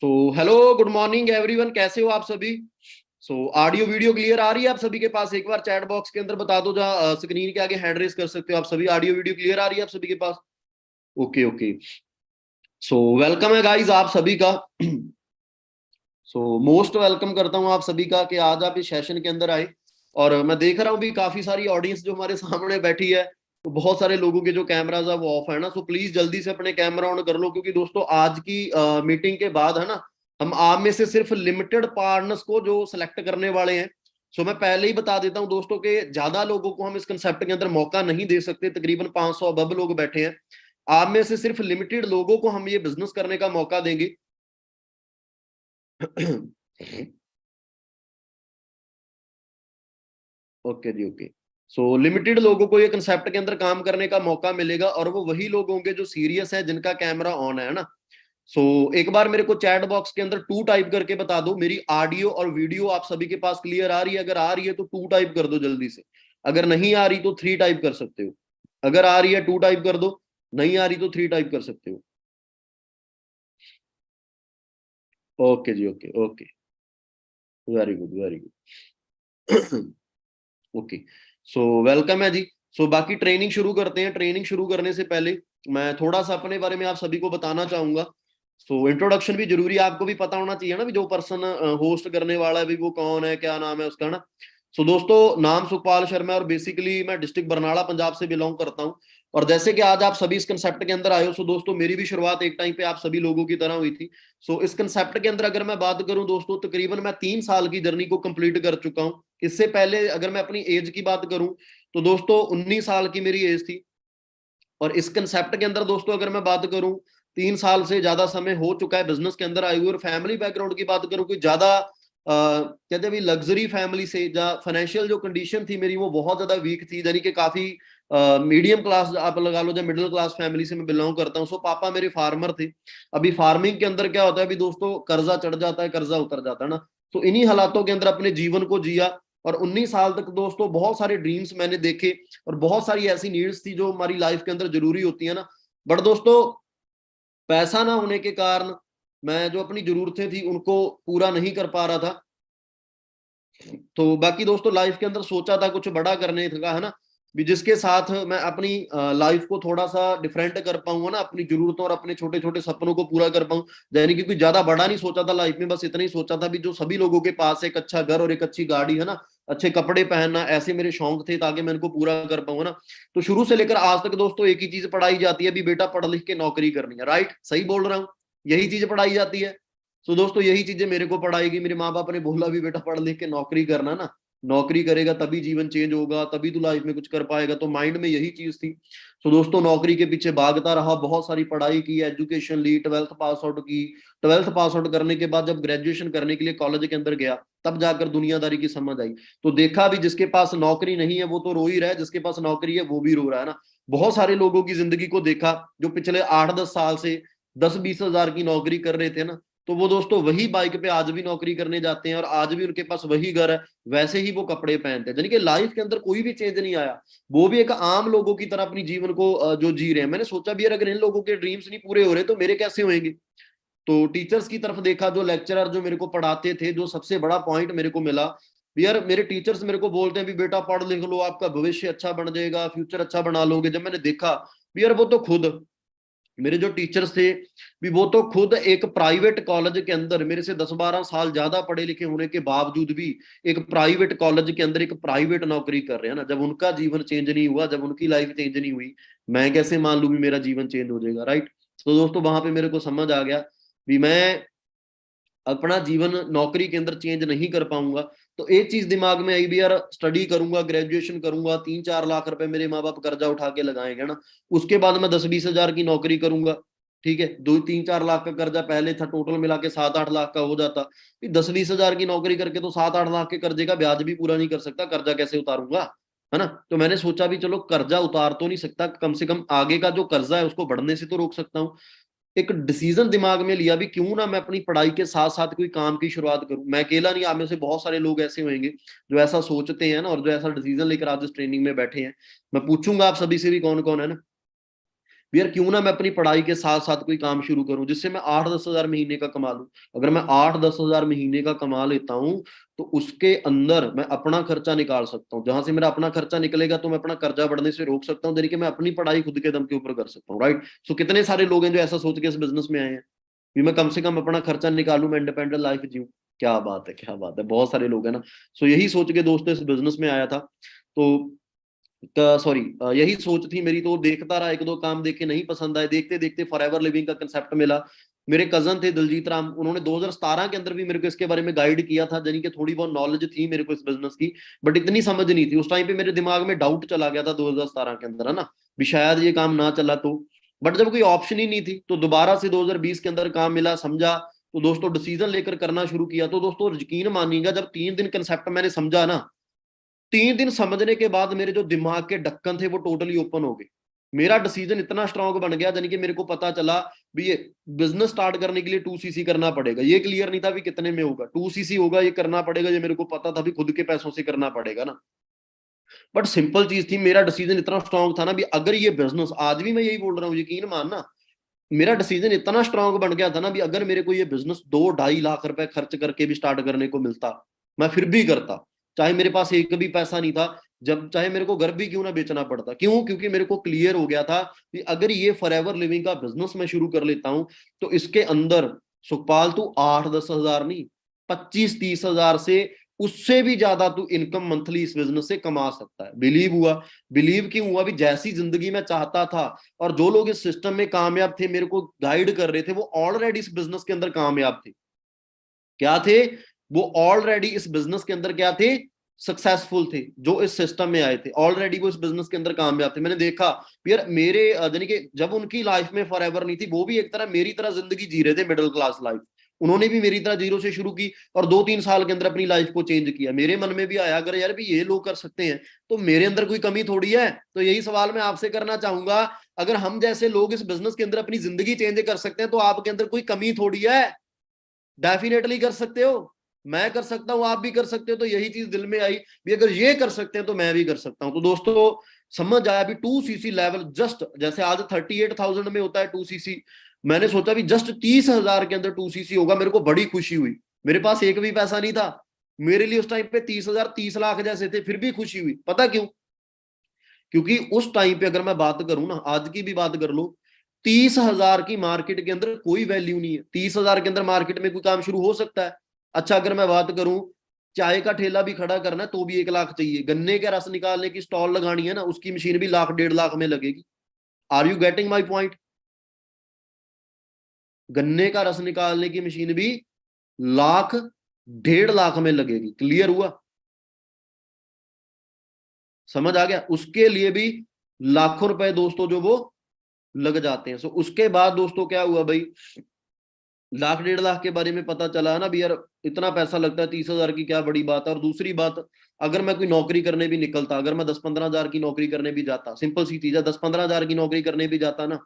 तो hello good morning everyone, कैसे हो आप सभी। ऑडियो वीडियो क्लियर आ रही है आप सभी के पास? एक बार चैट बॉक्स के अंदर बता दो, जहाँ स्क्रीन के आगे हैंड रेस कर सकते हो आप सभी। ऑडियो वीडियो क्लियर आ रही है आप सभी के पास? Okay okay. वेलकम है गाइस आप सभी का। मोस्ट वेलकम करता हूँ आप सभी का कि आज आप इस सेशन के अंदर आए। और मैं देख रहा हूँ भी काफी सारी ऑडियंस जो हमारे सामने बैठी है, तो बहुत सारे लोगों के जो कैमराज है वो ऑफ है ना। प्लीज जल्दी से अपने कैमरा ऑन कर लो, क्योंकि दोस्तों आज की मीटिंग के बाद है ना, हम आप में से सिर्फ लिमिटेड पार्टनर्स को जो सिलेक्ट करने वाले हैं। मैं पहले ही बता देता हूँ दोस्तों के ज्यादा लोगों को हम इस कंसेप्ट के अंदर मौका नहीं दे सकते। तकरीबन 500 अबब लोग बैठे हैं, आप में से सिर्फ लिमिटेड लोगों को हम ये बिजनेस करने का मौका देंगे। ओके जी, ओके। लिमिटेड लोगों को ये कंसेप्ट के अंदर काम करने का मौका मिलेगा, और वो वही लोग होंगे जो सीरियस है, जिनका कैमरा ऑन है ना। एक बार मेरे को चैट बॉक्स के अंदर टू टाइप करके बता दो, मेरी ऑडियो और वीडियो आप सभी के पास क्लियर आ रही है? अगर आ रही है तो टू टाइप कर दो जल्दी से। अगर नहीं आ रही तो थ्री टाइप कर सकते हो। अगर आ रही है टू टाइप कर दो, नहीं आ रही तो थ्री टाइप कर सकते हो। ओके जी, okay okay. Very good, very good. Okay. Welcome है जी। बाकी ट्रेनिंग शुरू करते हैं। ट्रेनिंग शुरू करने से पहले मैं थोड़ा सा अपने बारे में आप सभी को बताना चाहूंगा। इंट्रोडक्शन भी जरूरी है, आपको भी पता होना चाहिए ना भी जो पर्सन होस्ट करने वाला है भी वो कौन है, क्या नाम है उसका ना। दोस्तों, नाम सुखपाल शर्मा है और बेसिकली मैं डिस्ट्रिक्ट बरनाला पंजाब से बिलोंग करता हूँ। और जैसे कि आज आप सभी इस कंसेप्ट के अंदर आए हो, दोस्तों मेरी भी शुरुआत एक टाइम पे आप सभी लोगों की तरह हुई थी। इस कंसेप्ट के अंदर अगर मैं बात करूं दोस्तों, तकरीबन मैं 3 साल की जर्नी को कंप्लीट कर चुका हूं। इससे पहले अगर मैं अपनी एज की बात करूं तो दोस्तों 19 साल की मेरी एज थी। और इस कंसेप्ट के अंदर दोस्तों अगर मैं बात करूं, 3 साल से ज्यादा समय हो चुका है बिजनेस के अंदर आए हुए। और फैमिली बैकग्राउंड की बात करूं, कोई ज्यादा कहते भी लग्जरी फैमिली से, जहाँ फाइनेंशियल जो कंडीशन थी मेरी वो बहुत ज्यादा वीक थी, यानी कि काफी मीडियम क्लास आप लगा लो, जब मिडिल क्लास फैमिली से मैं बिलोंग करता हूँ। पापा मेरे फार्मर थे। अभी फार्मिंग के अंदर क्या होता है अभी दोस्तों, कर्जा चढ़ जाता है, कर्जा उतर जाता है ना। इन्हीं हालातों के अंदर अपने जीवन को जिया। और 19 साल तक दोस्तों बहुत सारे ड्रीम्स मैंने देखे, और बहुत सारी ऐसी नीड्स थी जो हमारी लाइफ के अंदर जरूरी होती है ना। बट दोस्तों, पैसा ना होने के कारण मैं जो अपनी जरूरतें थी उनको पूरा नहीं कर पा रहा था। बाकी दोस्तों लाइफ के अंदर सोचा था कुछ बड़ा करने का, है ना, भी जिसके साथ मैं अपनी लाइफ को थोड़ा सा डिफरेंट कर पाऊंगा ना, अपनी जरूरतों और अपने छोटे छोटे सपनों को पूरा कर पाऊं। यानी कि कोई ज्यादा बड़ा नहीं सोचा था लाइफ में, बस इतना ही सोचा था भी जो सभी लोगों के पास एक अच्छा घर और एक अच्छी गाड़ी है ना, अच्छे कपड़े पहनना, ऐसे मेरे शौक थे, ताकि मैं इनको पूरा कर पाऊंगा ना। शुरू से लेकर आज तक दोस्तों एक ही चीज पढ़ाई जाती है, भी बेटा पढ़ लिख के नौकरी करनी है। राइट, सही बोल रहा हूँ? यही चीज पढ़ाई जाती है। दोस्तों यही चीजें मेरे को पढ़ाएगी। मेरे माँ बाप ने बोला भी बेटा पढ़ लिख के नौकरी करना ना, नौकरी करेगा तभी जीवन चेंज होगा, तभी तू लाइफ में कुछ कर पाएगा। तो माइंड में यही चीज थी। दोस्तों नौकरी के पीछे भागता रहा, बहुत सारी पढ़ाई की, एजुकेशन ली, 12th पास आउट की। 12th पास आउट करने के बाद जब ग्रेजुएशन करने के लिए कॉलेज के अंदर गया, तब जाकर दुनियादारी की समझ आई। तो देखा भी जिसके पास नौकरी नहीं है वो तो रो ही रहा है, जिसके पास नौकरी है वो भी रो रहा है ना। बहुत सारे लोगों की जिंदगी को देखा जो पिछले 8-10 साल से 10-20 हजार की नौकरी कर रहे थे ना, तो वो दोस्तों वही बाइक पे आज भी नौकरी करने जाते हैं, और आज भी उनके पास वही घर है, वैसे ही वो कपड़े पहनते हैं। यानी कि लाइफ के अंदर कोई भी चेंज नहीं आया। वो भी एक आम लोगों की तरह अपनी जीवन को जो जी रहे हैं। मैंने सोचा भी यार अगर इन लोगों के ड्रीम्स नहीं पूरे हो रहे तो मेरे कैसे होंगे। तो टीचर्स की तरफ देखा, जो लेक्चरर जो मेरे को पढ़ाते थे, जो सबसे बड़ा पॉइंट मेरे को मिला, यार मेरे टीचर्स मेरे को बोलते हैं भी बेटा पढ़ लिख लो, आपका भविष्य अच्छा बन जाएगा, फ्यूचर अच्छा बना लोगे। जब मैंने देखा भी यार वो तो खुद मेरे जो टीचर्स थे भी, वो तो खुद एक प्राइवेट कॉलेज के अंदर मेरे से 10-12 साल ज्यादा पढ़े लिखे होने के बावजूद भी एक प्राइवेट कॉलेज के अंदर एक प्राइवेट नौकरी कर रहे हैं ना। जब उनका जीवन चेंज नहीं हुआ, जब उनकी लाइफ चेंज नहीं हुई, मैं कैसे मान लूं भी मेरा जीवन चेंज हो जाएगा। राइट। तो दोस्तों वहां पे मेरे को समझ आ गया भी मैं अपना जीवन नौकरी के अंदर चेंज नहीं कर पाऊंगा। तो एक चीज दिमाग में आई भी यार, स्टडी करूंगा, ग्रेजुएशन करूंगा, 3-4 लाख रुपए मेरे माँ बाप कर्जा उठा के लगाएंगे ना, उसके बाद मैं 10-20 हजार की नौकरी करूंगा। ठीक है, 2-3-4 लाख का कर्जा पहले था, टोटल मिला के 7-8 लाख का हो जाता। 10-20 हजार की नौकरी करके तो 7-8 लाख के कर्जे का ब्याज भी पूरा नहीं कर सकता, कर्जा कैसे उतारूंगा, है ना। तो मैंने सोचा भी चलो कर्जा उतार तो नहीं सकता, कम से कम आगे का जो कर्जा है उसको बढ़ने से तो रोक सकता हूँ। एक डिसीजन दिमाग में लिया भी क्यों ना मैं अपनी पढ़ाई के साथ साथ कोई काम की शुरुआत करूं। मैं अकेला नहीं, आप में से बहुत सारे लोग ऐसे होंगे जो ऐसा सोचते हैं ना, और जो ऐसा डिसीजन लेकर आज इस ट्रेनिंग में बैठे हैं। मैं पूछूंगा आप सभी से भी कौन कौन है ना। भी यार क्यों ना मैं अपनी पढ़ाई के साथ साथ कोई काम शुरू करूं जिससे मैं 8-10 हजार महीने का कमा लूं। अगर मैं 8-10 हजार महीने का कमा लेता हूं तो उसके अंदर मैं अपना खर्चा निकाल सकता हूँ। जहां से मेरा अपना खर्चा निकलेगा तो मैं अपना कर्जा बढ़ने से रोक सकता हूँ, यानी कि मैं अपनी पढ़ाई खुद के दम के ऊपर कर सकता हूँ, राइट। सो कितने सारे लोग हैं जो ऐसा सोच के इस बिजनेस में आए हैं कि मैं कम से कम अपना खर्चा निकालूं, मैं इंडिपेंडेंट लाइफ जीऊं। क्या बात है, क्या बात है, बहुत सारे लोग हैं ना। सो यही सोच के दोस्तों इस बिजनेस में आया था। तो सॉरी, यही सोच थी मेरी। तो देखता रहा, एक दो काम देखे, नहीं पसंद आए, देखते देखते फॉरएवर लिविंग का कंसेप्ट मिला। मेरे कजन थे दिलजीत राम, उन्होंने 2017 के अंदर भी मेरे को इसके बारे में गाइड किया था, यानी कि थोड़ी बहुत नॉलेज थी मेरे को इस बिजनेस की, बट इतनी समझ नहीं थी उस टाइम पे। मेरे दिमाग में डाउट चला गया था 2017 के अंदर, है ना, भी शायद ये काम ना चला तो। बट जब कोई ऑप्शन ही नहीं थी तो दोबारा से 2020 के अंदर काम मिला, समझा, तो दोस्तों डिसीजन लेकर करना शुरू किया। तो दोस्तों यकीन मानिएगा, जब 3 दिन कंसेप्ट मैंने समझा ना, 3 दिन समझने के बाद मेरे जो दिमाग के ढक्कन थे वो टोटली ओपन हो गए। मेरा डिसीजन इतना स्ट्रांग बन गया, यानी कि मेरे को पता चला भी ये बिजनेस स्टार्ट करने के लिए 2cc करना पड़ेगा। ये क्लियर नहीं था भी कितने में होगा, 2cc होगा, ये करना पड़ेगा, ये मेरे को पता था भी खुद के पैसों से करना पड़ेगा ना। बट सिंपल चीज थी, मेरा डिसीजन इतना स्ट्रांग था ना भी अगर ये बिजनेस, आज भी मैं यही बोल रहा हूँ, यकीन मानना, मेरा डिसीजन इतना स्ट्रांग बन गया था ना भी अगर मेरे को ये बिजनेस 2-2.5 लाख रुपए खर्च करके भी स्टार्ट करने को मिलता, मैं फिर भी करता। चाहे मेरे पास एक भी पैसा नहीं था, जब चाहे मेरे को घर भी क्यों ना बेचना पड़ता। क्यों? क्योंकि मेरे को क्लियर हो गया था कि अगर ये फॉरएवर लिविंग का बिजनेस मैं शुरू कर लेता हूं तो इसके अंदर सुखपाल तू 8-10 हजार नहीं, 25-30 हजार से उससे भी ज्यादा तू इनकम मंथली इस बिजनेस से कमा सकता है। बिलीव हुआ। बिलीव क्यों हुआ? भी जैसी जिंदगी मैं चाहता था और जो लोग इस सिस्टम में कामयाब थे, मेरे को गाइड कर रहे थे, वो ऑलरेडी इस बिजनेस के अंदर कामयाब थे। क्या थे? वो ऑलरेडी इस बिजनेस के अंदर क्या थे? सक्सेसफुल थे। जो इस सिस्टम में आए थे ऑलरेडी वो इस बिजनेस के अंदर कामयाब थे। मैंने देखा यार, मेरे यानी कि जब उनकी लाइफ में फॉरएवर नहीं थी, वो भी एक तरह मेरी तरह जिंदगी जी रहे थे, मिडिल क्लास लाइफ। उन्होंने भी मेरी तरह जीरो से शुरू की और 2-3 साल के अंदर अपनी लाइफ को चेंज किया। मेरे मन में भी आया, अगर यार भी ये लोग कर सकते हैं तो मेरे अंदर कोई कमी थोड़ी है। तो यही सवाल मैं आपसे करना चाहूंगा, अगर हम जैसे लोग इस बिजनेस के अंदर अपनी जिंदगी चेंज कर सकते हैं तो आपके अंदर कोई कमी थोड़ी है। डेफिनेटली कर सकते हो, मैं कर सकता हूं, आप भी कर सकते हो। तो यही चीज दिल में आई भी, अगर ये कर सकते हैं तो मैं भी कर सकता हूं। तो दोस्तों समझ आया भी 2cc लेवल, जस्ट जैसे आज 38,000 में होता है 2cc, मैंने सोचा भी जस्ट 30,000 के अंदर 2cc होगा। मेरे को बड़ी खुशी हुई। मेरे पास एक भी पैसा नहीं था, मेरे लिए उस टाइम पे 30,000 30 लाख जैसे थे, फिर भी खुशी हुई। पता क्यों? क्योंकि उस टाइम पे अगर मैं बात करूं ना, आज की भी बात कर लो, 30,000 की मार्केट के अंदर कोई वैल्यू नहीं है। 30,000 के अंदर मार्केट में कोई काम शुरू हो सकता है? अच्छा, अगर मैं बात करूं, चाय का ठेला भी खड़ा करना है तो भी 1 लाख चाहिए। गन्ने का रस निकालने की स्टॉल लगानी है ना, उसकी मशीन भी 1-1.5 लाख में लगेगी। Are you getting my point? गन्ने का रस निकालने की मशीन भी 1-1.5 लाख में लगेगी। क्लियर हुआ? समझ आ गया? उसके लिए भी लाखों रुपए दोस्तों जो वो लग जाते हैं। सो उसके बाद दोस्तों क्या हुआ भाई, 1-1.5 लाख के बारे में पता चला है ना भी यार, इतना पैसा लगता है, 30,000 की क्या बड़ी बात है। और दूसरी बात, अगर मैं कोई नौकरी करने भी निकलता, अगर मैं 10-15 हजार की नौकरी करने भी जाता, सिंपल सी चीज है, 10-15 हजार की नौकरी करने भी जाता ना,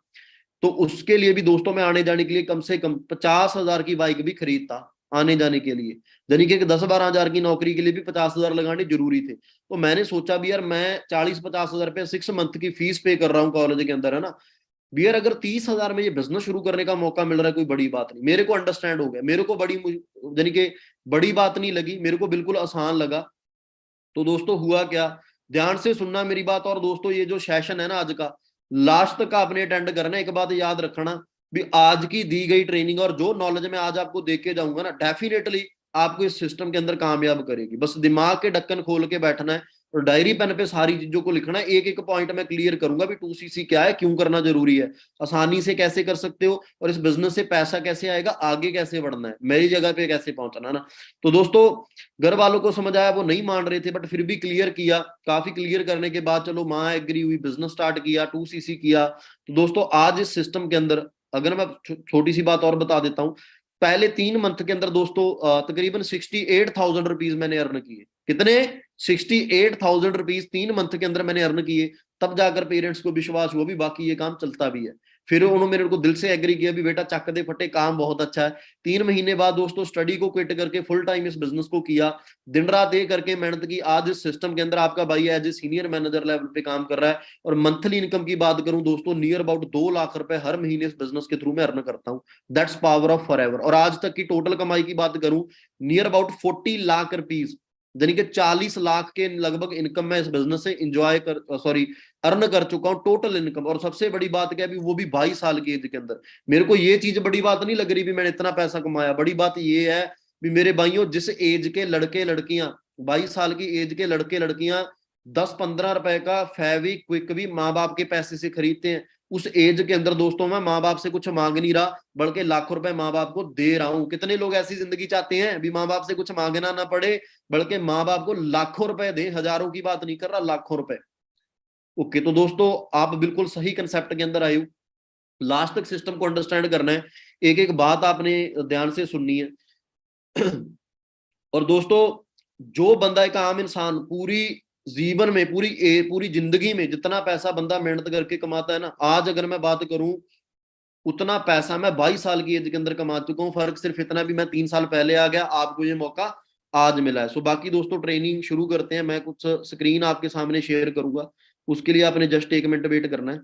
तो उसके लिए भी दोस्तों मैं आने जाने के लिए कम से कम 50,000 की बाइक भी खरीदता आने जाने के लिए। यानी कि 10-12 हजार की नौकरी के लिए भी 50,000 लगाने जरूरी थे। तो मैंने सोचा भी यार, मैं 40-50 हजार रुपये 6 मंथ की फीस पे कर रहा हूँ कॉलेज के अंदर, है ना, बियर अगर 30,000 में ये बिजनेस शुरू करने का मौका मिल रहा है, कोई बड़ी बात नहीं। मेरे को अंडरस्टैंड हो गया, मेरे को बड़ी यानी कि बड़ी बात नहीं लगी, मेरे को बिल्कुल आसान लगा। तो दोस्तों हुआ क्या, ध्यान से सुनना मेरी बात। और दोस्तों ये जो सेशन है ना आज का, लास्ट तक आपने अटेंड करना। एक बात याद रखना भी, आज की दी गई ट्रेनिंग और जो नॉलेज मैं आज आपको दे के जाऊंगा ना, डेफिनेटली आपको इस सिस्टम के अंदर कामयाब करेगी। बस दिमाग के ढक्कन खोल के बैठना है और डायरी पेन पे सारी चीजों को लिखना है। एक एक पॉइंट मैं क्लियर करूंगा भी 2cc क्या है, क्यों करना जरूरी है, आसानी से कैसे कर सकते हो, और इस बिजनेस से पैसा कैसे आएगा, आगे कैसे बढ़ना है, मेरी जगह पे कैसे पहुंचना है ना। तो दोस्तों घर वालों को समझ आया, वो नहीं मान रहे थे बट फिर भी क्लियर किया। काफी क्लियर करने के बाद चलो माँ एग्री हुई, बिजनेस स्टार्ट किया, 2cc किया। तो दोस्तों आज इस सिस्टम के अंदर, अगर मैं छोटी सी बात और बता देता हूँ, पहले 3 मंथ के अंदर दोस्तों तकरीबन 68,000 रुपीज मैंने अर्न किए। कितने? 68,000 रुपीज 3 मंथ के अंदर मैंने अर्न किए। तब जाकर पेरेंट्स को विश्वास हुआ भी बाकी ये काम चलता भी है। फिर उन्होंने मेरे को दिल से एग्री किया भी बेटा चक दे फटे, काम बहुत अच्छा है। 3 महीने बाद दोस्तों स्टडी को क्विट करके फुल टाइम इस बिजनेस को किया, दिन रात एक करके मेहनत की। आज इस सिस्टम के अंदर आपका भाई as a senior manager level पे काम कर रहा है, और मंथली इनकम की बात करूं दोस्तों नियर अबाउट 2 लाख रुपए हर महीने इस बिजनेस के थ्रू मैं अर्न करता हूं। That's power of forever. और आज तक की टोटल कमाई की बात करूं नियर अबाउट 40 लाख रुपीज, यानी कि 40 लाख के लगभग इनकम मैं इस बिजनेस से इंजॉय कर सॉरी अर्न कर चुका हूं टोटल इनकम। और सबसे बड़ी बात क्या है, वो भी 22 साल की एज के अंदर। मेरे को ये चीज बड़ी बात नहीं लग रही भी मैंने इतना पैसा कमाया, बड़ी बात ये है भी मेरे भाइयों जिस एज के लड़के लड़कियां 22 साल की एज के लड़के लड़कियां 10-15 रुपए का फेवी क्विक भी माँ बाप के पैसे से खरीदते हैं, उस एज के अंदर दोस्तों मैं माँ बाप से कुछ मांग नहीं रहा बल्कि लाखों रुपए माँ बाप को दे रहा हूं। कितने लोग ऐसी जिंदगी चाहते हैं भी माँ बाप से कुछ मांगना ना पड़े, बल्कि माँ बाप को लाखों रुपए दे, हजारों की बात नहीं कर रहा, लाखों रुपए। ओके, तो दोस्तों आप बिल्कुल सही कंसेप्ट के अंदर आए हो। लास्ट तक सिस्टम को अंडरस्टैंड करना है, एक एक बात आपने ध्यान से सुननी है। और दोस्तों जो बंदा एक आम इंसान पूरी जीवन में पूरी जिंदगी में जितना पैसा बंदा मेहनत करके कमाता है ना, आज अगर मैं बात करूं उतना पैसा मैं 22 साल की एज के अंदर कमा चुका हूं। फर्क सिर्फ इतना भी मैं 3 साल पहले आ गया, आपको ये मौका आज मिला है। सो बाकी दोस्तों ट्रेनिंग शुरू करते हैं। मैं कुछ स्क्रीन आपके सामने शेयर करूंगा, उसके लिए आपने जस्ट 1 मिनट वेट करना है।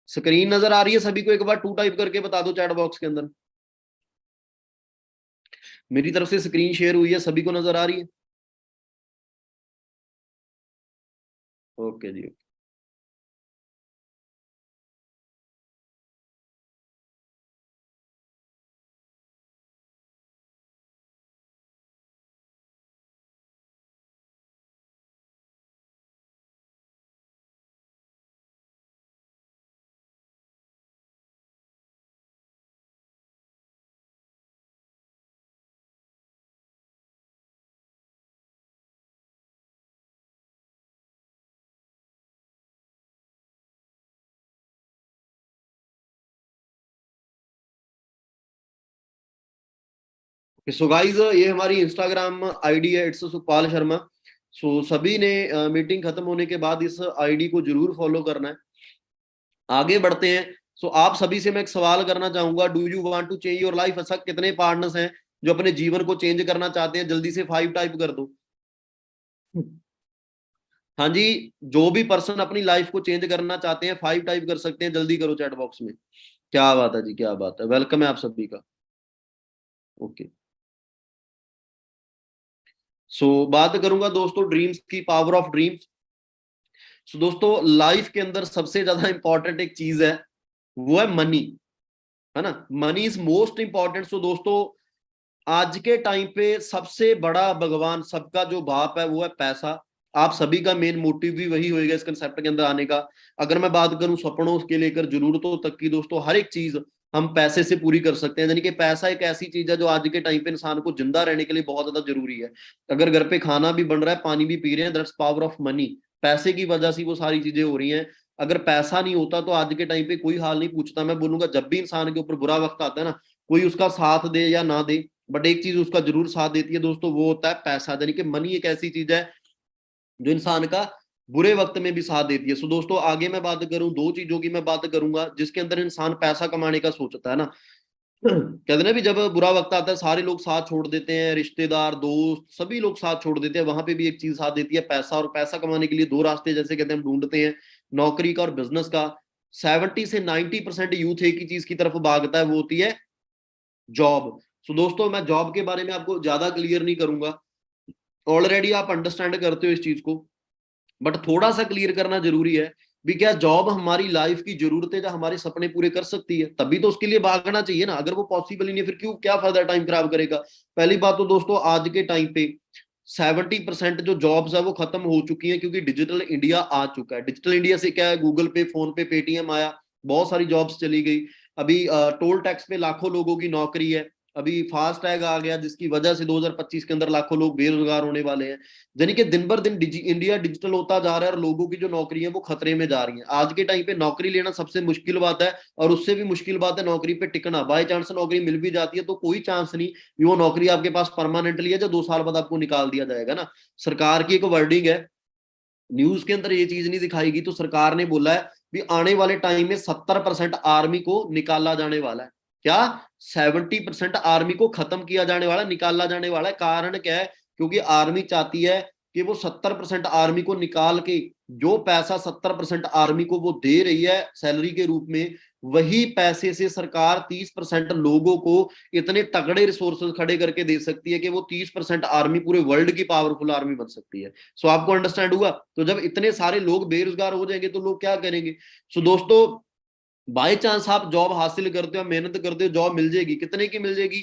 स्क्रीन नजर आ रही है सभी को? एक बार टू टाइप करके बता दो चैट बॉक्स के अंदर। मेरी तरफ से स्क्रीन शेयर हुई है, सभी को नजर आ रही है? ओके जी। सो गाइज ये हमारी इंस्टाग्राम आईडी है, इट्स सुखपाल शर्मा। सो सभी ने मीटिंग खत्म होने के बाद इस आईडी को जरूर फॉलो करना है। आगे बढ़ते हैं। सो आप सभी से मैं एक सवाल करना चाहूंगा, do you want to change your life? ऐसा कितने पार्टनर्स हैं जो अपने जीवन को चेंज करना चाहते हैं? जल्दी से 5 टाइप कर दो। हाँ जी, जो भी पर्सन अपनी लाइफ को चेंज करना चाहते हैं 5 टाइप कर सकते हैं, जल्दी करो चैट बॉक्स में। क्या बात है जी, क्या बात है, वेलकम है आप सभी का। ओके, सो बात करूंगा दोस्तों ड्रीम्स की, पावर ऑफ ड्रीम्स। सो दोस्तों लाइफ के अंदर सबसे ज्यादा इंपॉर्टेंट एक चीज है, वो है मनी, है ना? Money is most important. So दोस्तों आज के टाइम पे सबसे बड़ा भगवान, सबका जो बाप है वो है पैसा। आप सभी का मेन मोटिव भी वही होएगा इस कंसेप्ट के अंदर आने का। अगर मैं बात करूं सपनों के लेकर जरूरतों तक की, दोस्तों हर एक चीज हम पैसे से पूरी कर सकते हैं। यानी कि पैसा एक ऐसी चीज है जो आज के टाइम पे इंसान को जिंदा रहने के लिए बहुत ज्यादा जरूरी है। अगर घर पे खाना भी बन रहा है, पानी भी पी रहे हैं, दैट्स पावर ऑफ मनी। पैसे की वजह से वो सारी चीजें हो रही हैं। अगर पैसा नहीं होता तो आज के टाइम पे कोई हाल नहीं पूछता। मैं बोलूंगा जब भी इंसान के ऊपर बुरा वक्त आता है ना, कोई उसका साथ दे या ना दे, बट एक चीज उसका जरूर साथ देती है दोस्तों, वो होता है पैसा। यानी कि मनी एक ऐसी चीज है जो इंसान का बुरे वक्त में भी साथ देती है। सो दोस्तों आगे मैं बात करूं, दो चीजों की मैं बात करूंगा जिसके अंदर इंसान पैसा कमाने का सोचता है ना। कहते हैं ना भी जब बुरा वक्त आता है सारे लोग साथ छोड़ देते हैं, रिश्तेदार दोस्त सभी लोग साथ छोड़ देते हैं, वहां पे भी एक चीज साथ देती है, पैसा। और पैसा कमाने के लिए दो रास्ते जैसे कहते हैं हम ढूंढते हैं, नौकरी का और बिजनेस का। 70 से 90% यूथ एक ही चीज की तरफ भागता है, वो होती है जॉब। सो दोस्तों मैं जॉब के बारे में आपको ज्यादा क्लियर नहीं करूंगा, ऑलरेडी आप अंडरस्टैंड करते हो इस चीज को, बट थोड़ा सा क्लियर करना जरूरी है भी क्या जॉब हमारी लाइफ की जरूरतें या हमारे सपने पूरे कर सकती है? तभी तो उसके लिए भागना चाहिए ना। अगर वो पॉसिबल ही नहीं फिर क्यों, क्या फायदा टाइम खराब करेगा? पहली बात तो दोस्तों आज के टाइम पे 70% जो जॉब्स है वो खत्म हो चुकी हैं, क्योंकि डिजिटल इंडिया आ चुका है। डिजिटल इंडिया से क्या है, गूगल पे, फोन पे, पेटीएम आया, बहुत सारी जॉब्स चली गई। अभी टोल टैक्स पे लाखों लोगों की नौकरी है। अभी फास्ट टैग आ गया, जिसकी वजह से 2025 के अंदर लाखों लोग बेरोजगार होने वाले हैं। यानी कि दिन बर दिन इंडिया डिजिटल होता जा रहा है और लोगों की जो नौकरी है वो खतरे में जा रही है। आज के टाइम पे नौकरी लेना सबसे मुश्किल बात है, और उससे भी मुश्किल बात है नौकरी पे टिकना। बाई चांस नौकरी मिल भी जाती है तो कोई चांस नहीं कि वो नौकरी आपके पास परमानेंटली है, जो 2 साल बाद आपको निकाल दिया जाएगा ना। सरकार की एक वर्डिंग है, न्यूज के अंदर ये चीज नहीं दिखाएगी, तो सरकार ने बोला है कि आने वाले टाइम में 70% आर्मी को निकाला जाने वाला है। क्या? 70% आर्मी को खत्म किया जाने वाला, निकाला जाने वाला है। कारण क्या है? क्योंकि आर्मी चाहती है कि वो 70% आर्मी को निकाल के, जो पैसा 70% आर्मी को वो दे रही है सैलरी के रूप में, वही पैसे से सरकार 30% लोगों को इतने तगड़े रिसोर्सेज खड़े करके दे सकती है कि वो 30% आर्मी पूरे वर्ल्ड की पावरफुल आर्मी बन सकती है। सो आपको अंडरस्टैंड हुआ? तो जब इतने सारे लोग बेरोजगार हो जाएंगे तो लोग क्या करेंगे? सो दोस्तों, बाई चांस आप जॉब हासिल करते हो, मेहनत करते हो, जॉब मिल जाएगी। कितने की मिल जाएगी?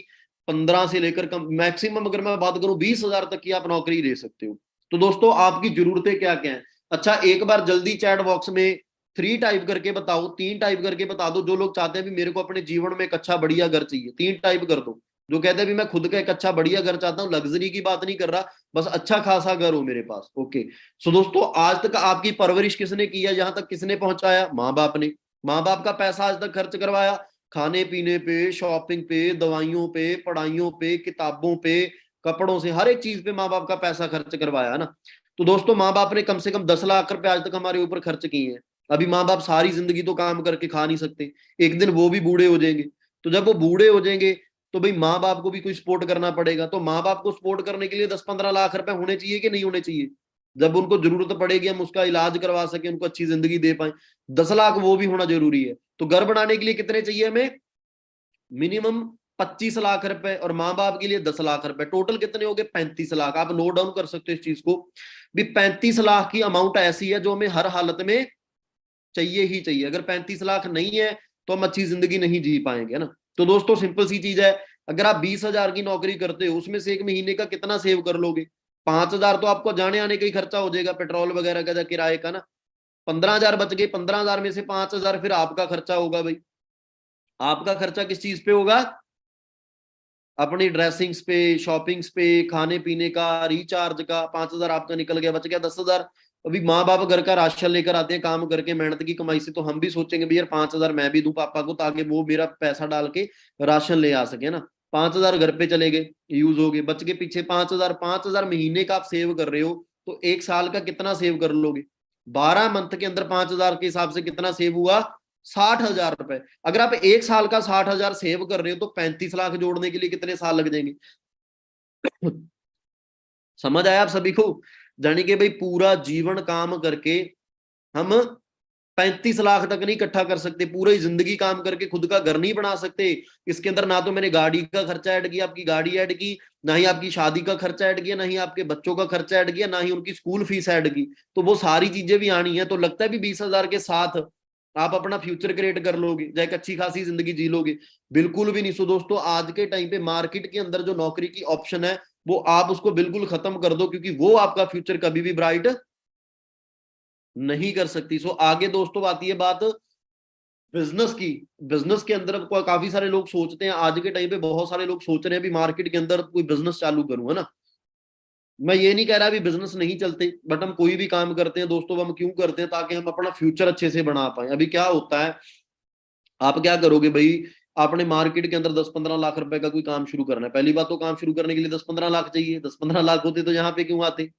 15 से लेकर कम, मैक्सिमम अगर मैं बात करूं 20,000 तक की आप नौकरी ले सकते हो। तो दोस्तों, आपकी जरूरतें क्या क्या है? अच्छा, एक बार जल्दी चैट बॉक्स में 3 टाइप करके बताओ, 3 टाइप करके बता दो, जो लोग चाहते हैं भी मेरे को अपने जीवन में एक अच्छा बढ़िया घर चाहिए। 3 टाइप कर दो। जो कहते हैं भी मैं खुद का एक अच्छा बढ़िया घर चाहता हूँ, लग्जरी की बात नहीं कर रहा, बस अच्छा खासा घर हो मेरे पास। ओके। सो दोस्तों, आज तक आपकी परवरिश किसने की है? यहां तक किसने पहुंचाया? माँ बाप ने। माँ बाप का पैसा आज तक खर्च करवाया, खाने पीने पे, शॉपिंग पे, दवाइयों पे, पढ़ाइयों पे, किताबों पे, कपड़ों से, हर एक चीज पे माँ बाप का पैसा खर्च करवाया है ना। तो दोस्तों, माँ बाप ने कम से कम 10 लाख रुपए आज तक हमारे ऊपर खर्च किए हैं। अभी माँ बाप सारी जिंदगी तो काम करके खा नहीं सकते, एक दिन वो भी बूढ़े हो जाएंगे। तो जब वो बूढ़े हो जाएंगे तो भाई माँ बाप को भी कोई सपोर्ट करना पड़ेगा। तो माँ बाप को सपोर्ट करने के लिए 10-15 लाख रुपए होने चाहिए कि नहीं होने चाहिए? जब उनको जरूरत पड़ेगी हम उसका इलाज करवा सके, उनको अच्छी जिंदगी दे पाए। 10 लाख वो भी होना जरूरी है। तो घर बनाने के लिए कितने चाहिए हमें? मिनिमम 25 लाख रुपए, और माँ बाप के लिए 10 लाख रुपए। टोटल कितने हो गए? 35 लाख। आप नोट डाउन कर सकते हो इस चीज को भी। 35 लाख की अमाउंट ऐसी है जो हमें हर हालत में चाहिए ही चाहिए। अगर 35 लाख नहीं है तो हम अच्छी जिंदगी नहीं जी पाएंगे, है ना। तो दोस्तों, सिंपल सी चीज है, अगर आप 20,000 की नौकरी करते हो, उसमें से एक महीने का कितना सेव कर लोगे? 5,000 तो आपको जाने आने का ही खर्चा हो जाएगा, पेट्रोल वगैरह का, किराए का ना। 15,000 बच गए। 15,000 में से 5,000 फिर आपका खर्चा होगा भाई। आपका खर्चा किस चीज पे होगा? अपनी ड्रेसिंग्स पे, शॉपिंग्स पे, खाने पीने का, रिचार्ज का। 5,000 आपका निकल गया, बच गया 10,000। अभी माँ बाप घर का राशन लेकर आते हैं काम करके, मेहनत की कमाई से, तो हम भी सोचेंगे भी यार 5,000 मैं भी दूं पापा को, ताकि वो मेरा पैसा डाल के राशन ले आ सके ना। 5,000 घर पे चले गए, यूज हो गए, बच के पीछे 5,000। 5,000 महीने का आप सेव कर रहे हो, तो एक साल का कितना सेव कर लोगे? 12 मंथ के अंदर 5,000 के हिसाब से कितना सेव हुआ? 60,000 रुपए। अगर आप एक साल का 60,000 सेव कर रहे हो तो 35 लाख जोड़ने के लिए कितने साल लग जाएंगे? समझ आया आप सभी को? जानी कि भाई पूरा जीवन काम करके हम 35 लाख तक नहीं इकट्ठा कर सकते। पूरी जिंदगी काम करके खुद का घर नहीं बना सकते। इसके अंदर ना तो मैंने गाड़ी का खर्चा ऐड किया, आपकी गाड़ी ऐड की, ना ही आपकी शादी का खर्चा ऐड किया, ना ही आपके बच्चों का खर्चा ऐड किया, ना ही उनकी स्कूल फीस ऐड की। तो वो सारी चीजें भी आनी है। तो लगता है भी 20,000 के साथ आप अपना फ्यूचर क्रिएट कर लोगे, या एक अच्छी खासी जिंदगी जी लोगे? बिल्कुल भी नहीं। सो दोस्तों, आज के टाइम पे मार्केट के अंदर जो नौकरी की ऑप्शन है, वो आप उसको बिल्कुल खत्म कर दो, क्योंकि वो आपका फ्यूचर कभी भी ब्राइट नहीं कर सकती। सो आगे दोस्तों आती है बात बिजनेस की। बिजनेस के अंदर काफी सारे लोग सोचते हैं, आज के टाइम पे बहुत सारे लोग सोच रहे हैं भी मार्केट के अंदर कोई बिजनेस चालू करूं, है ना। मैं ये नहीं कह रहा भी बिजनेस नहीं चलते, बट हम कोई भी काम करते हैं दोस्तों, हम क्यों करते हैं? ताकि हम अपना फ्यूचर अच्छे से बना पाए। अभी क्या होता है, आप क्या करोगे भाई, आपने मार्केट के अंदर 10-15 लाख रुपए का कोई काम शुरू करना है। पहली बात तो काम शुरू करने के लिए 10-15 लाख चाहिए। 10-15 लाख होते तो यहाँ पे क्यों आते?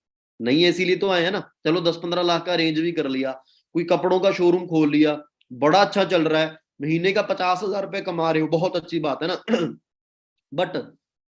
नहीं है, इसीलिए तो आए हैं ना। चलो 10-15 लाख का रेंज भी कर लिया, कोई कपड़ों का शोरूम खोल लिया, बड़ा अच्छा चल रहा है, महीने का 50,000 रुपए कमा रहे हो, बहुत अच्छी बात है ना। बट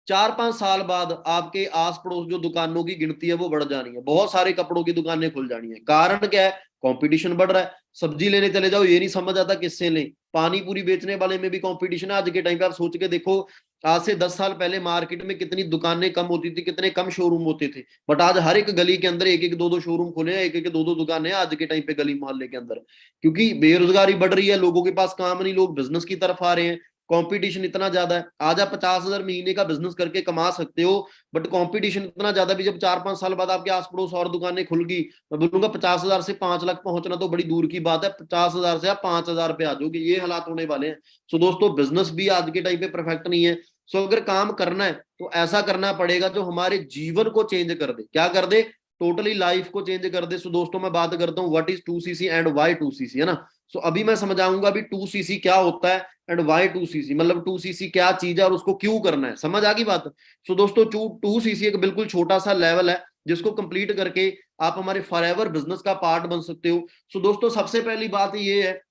4-5 साल बाद आपके आस पड़ोस जो दुकानों की गिनती है वो बढ़ जानी है, बहुत सारे कपड़ों की दुकानें खुल जानी है। कारण क्या है? कंपटीशन बढ़ रहा है। सब्जी लेने चले जाओ, ये नहीं समझ आता किससे लें। पानी पूरी बेचने वाले में भी कंपटीशन है आज के टाइम पे। आप सोच के देखो, आज से 10 साल पहले मार्केट में कितनी दुकानें कम होती थी, कितने कम शोरूम होते थे। बट आज हर एक गली के अंदर एक एक दो दो शोरूम खुले हैं, एक एक दो दो दुकानें आज के टाइम पे गली मोहल्ले के अंदर। क्योंकि बेरोजगारी बढ़ रही है, लोगों के पास काम नहीं, लोग बिजनेस की तरफ आ रहे हैं, कंपटीशन इतना ज्यादा है। आज आप 50,000 महीने का बिजनेस करके कमा सकते हो, बट कंपटीशन इतना ज्यादा भी, जब 4-5 साल बाद आपके आस पड़ोस और दुकानें खुल गई, मैं बोलूंगा 50,000 से 5 लाख पहुंचना तो बड़ी दूर की बात है, 50,000 से आप 5,000 पे आ जाओगे, ये हालात होने वाले हैं। सो दोस्तों, बिजनेस भी आज के टाइम पे परफेक्ट नहीं है। सो अगर काम करना है तो ऐसा करना पड़ेगा जो हमारे जीवन को चेंज कर दे। क्या कर दे? टोटली लाइफ को चेंज कर दे। सो दोस्तों, मैं बात करता हूँ what is 2cc and Y 2cc, है ना। सो अभी मैं समझाऊंगा अभी 2cc क्या होता है एंड वाई 2cc, मतलब 2cc क्या चीज है और उसको क्यों करना है। समझ आ गई बात? सो दोस्तों, 2cc एक बिल्कुल छोटा सा लेवल है जिसको कंप्लीट करके आप हमारे फॉरएवर बिजनेस का पार्ट बन सकते हो। सो दोस्तों, सबसे पहली बात ये है,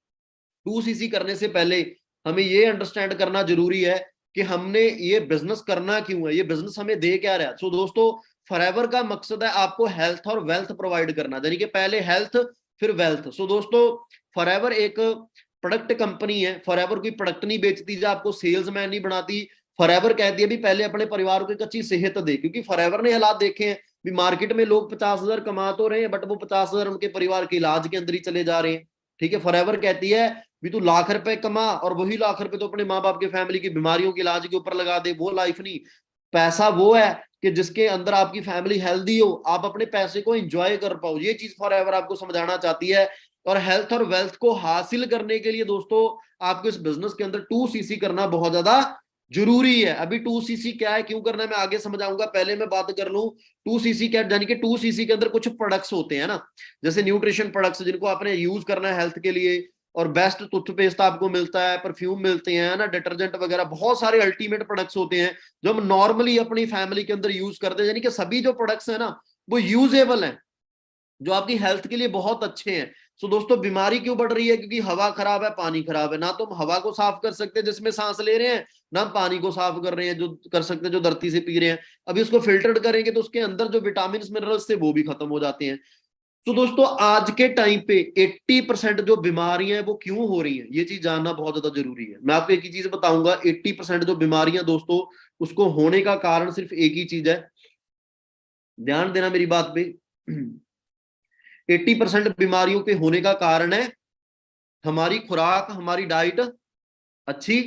2cc करने से पहले हमें ये अंडरस्टैंड करना जरूरी है कि हमने ये बिजनेस करना क्यों है, ये बिजनेस हमें दे क्या रहा है। सो दोस्तों, फॉरएवर का मकसद है आपको हेल्थ और वेल्थ प्रोवाइड करना, यानी कि पहले हेल्थ फिर वेल्थ। सो दोस्तों, फॉरएवर एक प्रोडक्ट कंपनी है, फॉरएवर कोई प्रोडक्ट नहीं बेचती, जो आपको सेल्समैन नहीं बनाती। फॉरएवर कहती है भी पहले अपने परिवार को एक अच्छी सेहत दे, क्योंकि फॉरएवर ने हालात देखे हैं भी मार्केट में लोग 50,000 कमा तो रहे हैं, बट वो 50,000 उनके परिवार के इलाज के अंदर ही चले जा रहे हैं। ठीक है, फॉरएवर कहती है भी तू लाख रुपए कमा और वही लाख रुपए तो अपने माँ बाप के फैमिली की बीमारियों के इलाज के ऊपर लगा दे, वो लाइफ नहीं। पैसा वो है कि जिसके अंदर आपकी फैमिली हेल्दी हो, आप अपने पैसे को एंजॉय कर पाओ, ये चीज फॉरएवर आपको समझाना चाहती है। और हेल्थ और वेल्थ को हासिल करने के लिए दोस्तों, आपको इस बिजनेस के अंदर 2cc करना बहुत ज्यादा जरूरी है। अभी 2cc क्या है, क्यों करना है, मैं आगे समझाऊंगा, पहले मैं बात कर लूं 2cc क्या, यानी कि 2cc के अंदर कुछ प्रोडक्ट्स होते हैं ना, जैसे न्यूट्रिशन प्रोडक्ट्स जिनको आपने यूज करना है हेल्थ के लिए, और बेस्ट टूथपेस्ट आपको मिलता है, परफ्यूम मिलते हैं ना, डिटर्जेंट वगैरह, बहुत सारे अल्टीमेट प्रोडक्ट्स होते हैं जो हम नॉर्मली अपनी फैमिली के अंदर यूज करते हैं। यानी कि सभी जो प्रोडक्ट्स है ना वो यूजेबल हैं, जो आपकी हेल्थ के लिए बहुत अच्छे हैं। सो दोस्तों, बीमारी क्यों बढ़ रही है? क्योंकि हवा खराब है, पानी खराब है। ना तो हम हवा को साफ कर सकते हैं जिसमें सांस ले रहे हैं, ना हम पानी को साफ कर रहे हैं जो कर सकते हैं जो धरती से पी रहे हैं। अभी उसको फिल्टर्ड करेंगे तो उसके अंदर जो विटामिन मिनरल्स थे वो भी खत्म हो जाते हैं। तो दोस्तों, आज के टाइम पे 80% जो बीमारियां हैं वो क्यों हो रही हैं, ये चीज जानना बहुत ज्यादा जरूरी है। मैं आपको एक ही चीज बताऊंगा, 80% जो बीमारियां दोस्तों, उसको होने का कारण सिर्फ एक ही चीज है, ध्यान देना मेरी बात पे। 80% बीमारियों के होने का कारण है हमारी खुराक, हमारी डाइट अच्छी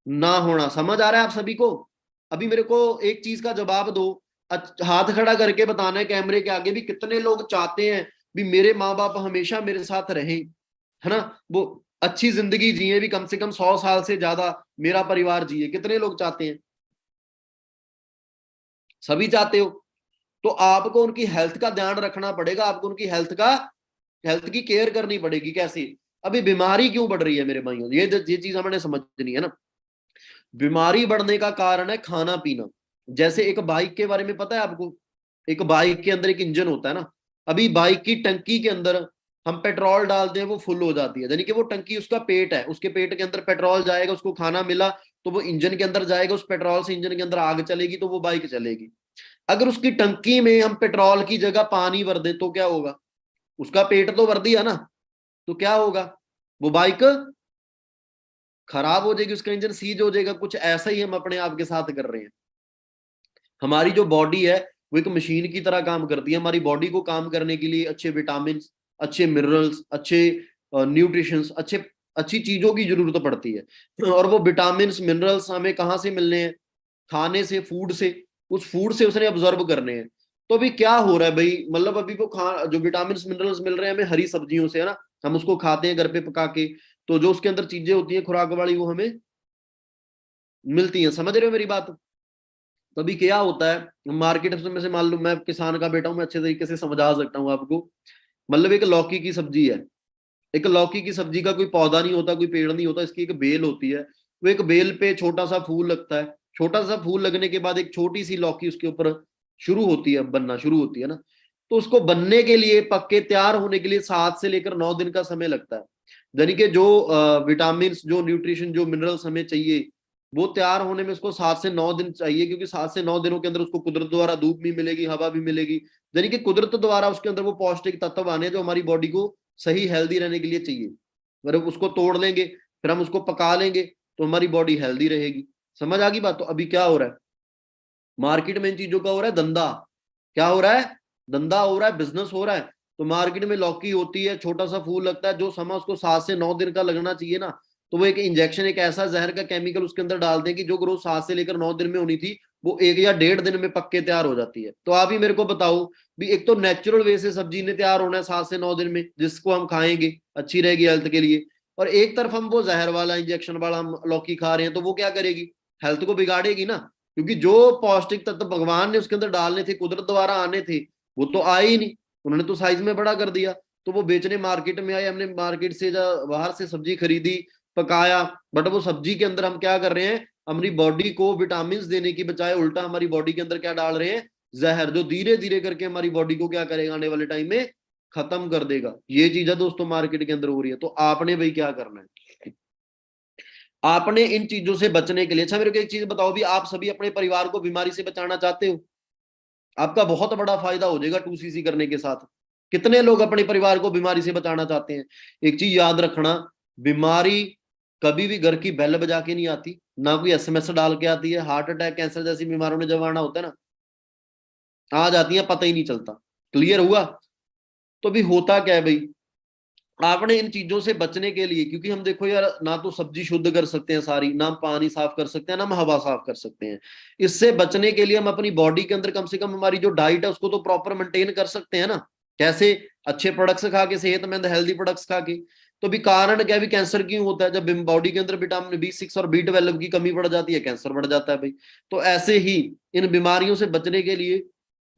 ना होना। समझ आ रहा है आप सभी को? अभी मेरे को एक चीज का जवाब दो, हाथ खड़ा करके बताना है कैमरे के आगे भी, कितने लोग चाहते हैं भी मेरे माँ बाप हमेशा मेरे साथ रहें, है ना, वो अच्छी जिंदगी जिए भी, कम से कम 100 साल से ज्यादा मेरा परिवार जिए। कितने लोग चाहते हैं? सभी चाहते हो। तो आपको उनकी हेल्थ का ध्यान रखना पड़ेगा, आपको उनकी हेल्थ की केयर करनी पड़ेगी। कैसे? अभी बीमारी क्यों बढ़ रही है मेरे भाइयों, ये चीज हमने समझनी है ना। बीमारी बढ़ने का कारण है खाना पीना। जैसे एक बाइक के बारे में पता है आपको, एक बाइक के अंदर एक इंजन होता है ना, अभी बाइक की टंकी के अंदर हम पेट्रोल डालते हैं, वो फुल हो जाती है, यानी कि वो टंकी उसका पेट है, उसके पेट के अंदर पेट्रोल जाएगा, उसको खाना मिला तो वो इंजन के अंदर जाएगा, उस पेट्रोल से इंजन के अंदर आग चलेगी तो वो बाइक चलेगी। अगर उसकी टंकी में हम पेट्रोल की जगह पानी भर दें तो क्या होगा? उसका पेट तो भर दिया ना, तो क्या होगा? वो बाइक खराब हो जाएगी, उसका इंजन सीज हो जाएगा। कुछ ऐसा ही हम अपने आप के साथ कर रहे हैं। हमारी जो बॉडी है वो एक मशीन की तरह काम करती है। हमारी बॉडी को काम करने के लिए अच्छे विटामिन, अच्छे मिनरल्स, अच्छे न्यूट्रिशंस, अच्छी चीजों की जरूरत पड़ती है। और वो विटामिन मिनरल्स हमें कहाँ से मिलने हैं? खाने से, फूड से। उस फूड से उसने ऑब्जर्व करने हैं। तो अभी क्या हो रहा है भाई, मतलब अभी वो जो विटामिन मिनरल्स मिल रहे हैं हमें हरी सब्जियों से, है ना, हम उसको खाते हैं घर पे पका के, तो जो उसके अंदर चीजें होती है खुराक वाली वो हमें मिलती हैं। समझ रहे हो मेरी बात? तभी क्या होता है मार्केट में से, मान लो मैं किसान का बेटा हूं, मैं अच्छे तरीके से समझा सकता हूँ आपको। मतलब एक लौकी की सब्जी है, एक लौकी की सब्जी का कोई पौधा नहीं होता, कोई पेड़ नहीं होता, इसकी एक बेल होती है। वो एक बेल पे छोटा सा फूल लगता है, छोटा सा फूल लगने के बाद एक छोटी सी लौकी उसके ऊपर शुरू होती है, बनना शुरू होती है ना। तो उसको बनने के लिए, पक के तैयार होने के लिए 7 से लेकर 9 दिन का समय लगता है। यानी कि जो विटामिन, जो न्यूट्रिशन, जो मिनरल्स हमें चाहिए वो तैयार होने में उसको 7 से 9 दिन चाहिए, क्योंकि 7 से 9 दिनों के अंदर उसको कुदरत द्वारा धूप भी मिलेगी, हवा भी मिलेगी, यानी कि कुदरत द्वारा उसके अंदर वो पौष्टिक तत्व आने जो हमारी बॉडी को सही हेल्दी रहने के लिए चाहिए। अगर उसको तोड़ लेंगे फिर हम उसको पका लेंगे तो हमारी बॉडी हेल्दी रहेगी। समझ आ गई बात? तो अभी क्या हो रहा है मार्केट में, इन चीजों का हो रहा है धंधा। क्या हो रहा है? धंधा हो रहा है, बिजनेस हो रहा है। तो मार्केट में लौकी होती है, छोटा सा फूल लगता है, जो समय उसको 7 से 9 दिन का लगना चाहिए ना, तो वो एक इंजेक्शन, एक ऐसा जहर का केमिकल उसके अंदर डालते हैं कि जो ग्रोथ 7 से लेकर 9 दिन में होनी थी वो 1 या 1.5 दिन में पक्के तैयार हो जाती है। तो आप ही मेरे को बताओ भी, एक तो नेचुरल वे से सब्जी ने तैयार होना है 7 से 9 दिन में, जिसको हम खाएंगे अच्छी रहेगी हेल्थ के लिए, और एक तरफ हम वो जहर वाला इंजेक्शन वाला हम लौकी खा रहे हैं, तो वो क्या करेगी, हेल्थ को बिगाड़ेगी ना। क्योंकि जो पौष्टिक तत्व भगवान ने उसके अंदर डालने थे, कुदरत द्वारा आने थे, वो तो आए ही नहीं, उन्होंने तो साइज में बड़ा कर दिया। तो वो बेचने मार्केट में आए, हमने मार्केट से बाहर से सब्जी खरीदी, पकाया, बट वो सब्जी के अंदर हम क्या कर रहे हैं, हमारी बॉडी को विटामिन देने की बजाय उल्टा हमारी बॉडी के अंदर क्या डाल रहे हैं, जहर, जो धीरे धीरे करके हमारी बॉडी को क्या करेगा, आने वाले टाइम में खत्म कर देगा। ये चीज है दोस्तों मार्केट के अंदर हो रही है। तो आपने भाई क्या करना है, आपने इन चीजों से बचने के लिए, अच्छा मेरे को एक चीज बताओ भी, आप सभी अपने परिवार को बीमारी से बचाना चाहते हो? आपका बहुत बड़ा फायदा हो जाएगा 2cc करने के साथ। कितने लोग अपने परिवार को बीमारी से बचाना चाहते हैं? एक चीज याद रखना, बीमारी कभी भी घर की बेल बजा के नहीं आती, ना कोई एसएमएस डाल के आती है। हार्ट अटैक, कैंसर जैसी बीमारियों ने जब आना होता है ना, आ जाती है, पता ही नहीं चलता। क्लियर हुआ? तो भी होता क्या है भाई, आपने इन चीजों से बचने के लिए, क्योंकि हम देखो यार, ना तो सब्जी शुद्ध कर सकते हैं सारी, ना हम पानी साफ कर सकते हैं, ना हम हवा साफ कर सकते हैं। इससे बचने के लिए हम अपनी बॉडी के अंदर कम से कम हमारी जो डाइट है उसको तो प्रॉपर मेंटेन कर सकते हैं ना। कैसे? अच्छे प्रोडक्ट्स खा के, सेहतमंद हेल्दी प्रोडक्ट्स खा के। तो भी कारण क्या भी, कैंसर क्यों होता है? जब बॉडी के अंदर विटामिन B6 और B12 की कमी पड़ जाती है, कैंसर बढ़ जाता है भाई। तो ऐसे ही इन बीमारियों से बचने के लिए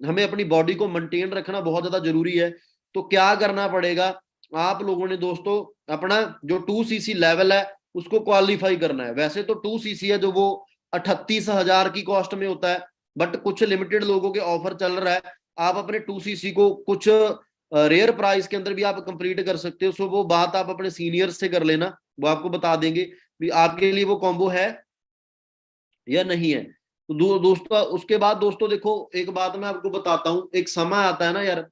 हमें अपनी बॉडी को मेंटेन रखना बहुत ज्यादा जरूरी है। तो क्या करना पड़ेगा, आप लोगों ने दोस्तों अपना जो 2cc लेवल है उसको क्वालिफाई करना है। वैसे तो 2cc है जो वो 38,000 की कॉस्ट में होता है, बट कुछ लिमिटेड लोगों के ऑफर चल रहा है, आप अपने 2cc को कुछ रेयर प्राइस के अंदर भी आप कंप्लीट कर सकते हो। सो वो बात आप अपने सीनियर्स से कर लेना, वो आपको बता देंगे भी आपके लिए वो कॉम्बो है या नहीं है। तो दोस्तों उसके बाद दोस्तों देखो, एक बात मैं आपको बताता हूँ, एक समय आता है ना यार,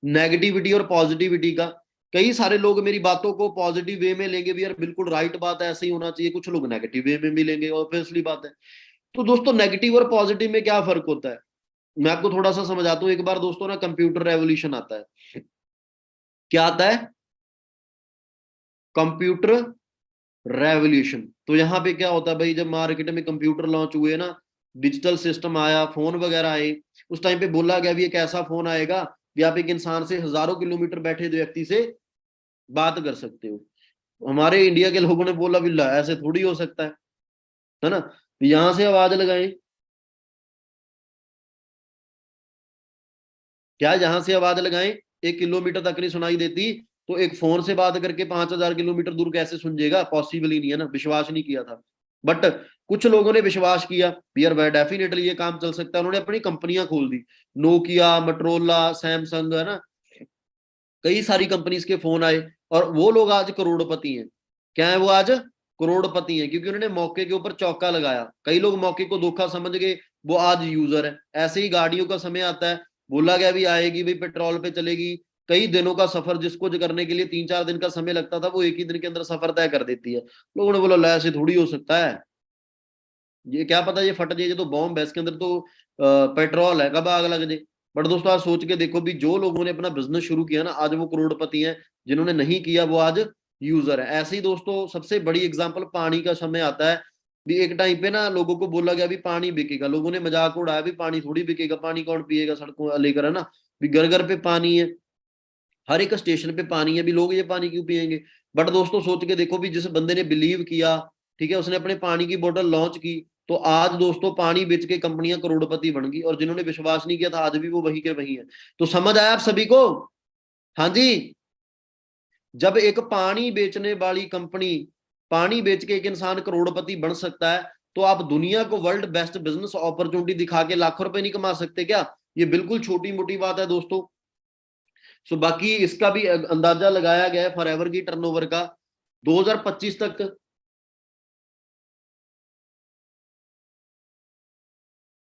नेगेटिविटी और पॉजिटिविटी का। कई सारे लोग मेरी बातों को पॉजिटिव वे में लेंगे भी, यार बिल्कुल राइट बात है, ऐसे ही होना चाहिए। कुछ लोग नेगेटिव वे में भी लेंगे, ऑब्वियसली बात है। तो दोस्तों नेगेटिव और पॉजिटिव में क्या फर्क होता है, मैं आपको थोड़ा सा समझाता हूँ। एक बार दोस्तों ना कंप्यूटर रेवोल्यूशन आता है। क्या आता है? Computer revolution. तो यहाँ पे क्या होता है भाई, जब मार्केट में कंप्यूटर लॉन्च हुए ना, डिजिटल सिस्टम आया, फोन वगैरह आए, उस टाइम पे बोला गया भी एक ऐसा फोन आएगा भी आप एक इंसान से हजारों किलोमीटर बैठे व्यक्ति से बात कर सकते हो। हमारे इंडिया के लोगों ने बोला बिल्ला ऐसे थोड़ी हो सकता है ना। यहां से आवाज लगाएं, क्या जहां से आवाज लगाएं 1 किलोमीटर तक नहीं सुनाई देती, तो एक फोन से बात करके 5,000 किलोमीटर दूर कैसे सुन जाएगा? पॉसिबल ही नहीं है ना। विश्वास नहीं किया था, बट कुछ लोगों ने विश्वास किया यार वह डेफिनेटली ये काम चल सकता है। उन्होंने अपनी कंपनियां खोल दी, नोकिया, मोटरोला, सैमसंग, है ना, कई सारी कंपनीज के फोन आए, और वो लोग आज करोड़पति हैं। क्या है वो आज? करोड़पति हैं, क्योंकि उन्होंने मौके के ऊपर चौका लगाया। कई लोग मौके को धोखा समझ गए, वो आज यूजर है। ऐसे ही गाड़ियों का समय आता है, बोला गया भी आएगी भाई, पेट्रोल पे चलेगी, कई दिनों का सफर जिसको जो करने के लिए 3-4 दिन का समय लगता था, वो एक ही दिन के अंदर सफर तय कर देती है। लोगों ने बोला ऐसे थोड़ी हो सकता है, ये क्या पता ये फट जाए, ये तो बॉम्ब है, इसके अंदर तो पेट्रोल है, कब आग लग जाए। बट दोस्तों आज सोच के देखो भी, जो लोगों ने अपना बिजनेस शुरू किया ना, आज वो करोड़पति हैं, जिन्होंने नहीं किया वो आज यूजर है। ऐसे ही दोस्तों सबसे बड़ी एग्जांपल पानी का समय आता है भी। एक टाइम पे ना लोगों को बोला गया भी पानी बिकेगा, लोगों ने मजाक उड़ाया भी पानी थोड़ी बिकेगा, पानी कौन पिएगा सड़कों लेकर, है ना, भी घर घर पे पानी है, हर एक स्टेशन पे पानी है, भी लोग ये पानी क्यों पिएंगे? बट दोस्तों सोच के देखो भी, जिस बंदे ने बिलीव किया, ठीक है, उसने अपने पानी की बोतल लॉन्च की, तो आज दोस्तों पानी बेच के कंपनियां करोड़पति बन गई, और जिन्होंने विश्वास नहीं किया था आज भी वो वही के वही है। तो समझ आया आप सभी को? हाँ जी। जब एक पानी बेचने वाली कंपनी, पानी बेच के एक इंसान करोड़पति बन सकता है, तो आप दुनिया को वर्ल्ड बेस्ट बिजनेस अपॉर्चुनिटी दिखा के लाखों रुपए नहीं कमा सकते क्या? ये बिल्कुल छोटी मोटी बात है दोस्तों। सो बाकी इसका भी अंदाजा लगाया गया है फॉरएवर की टर्नओवर का, 2025 तक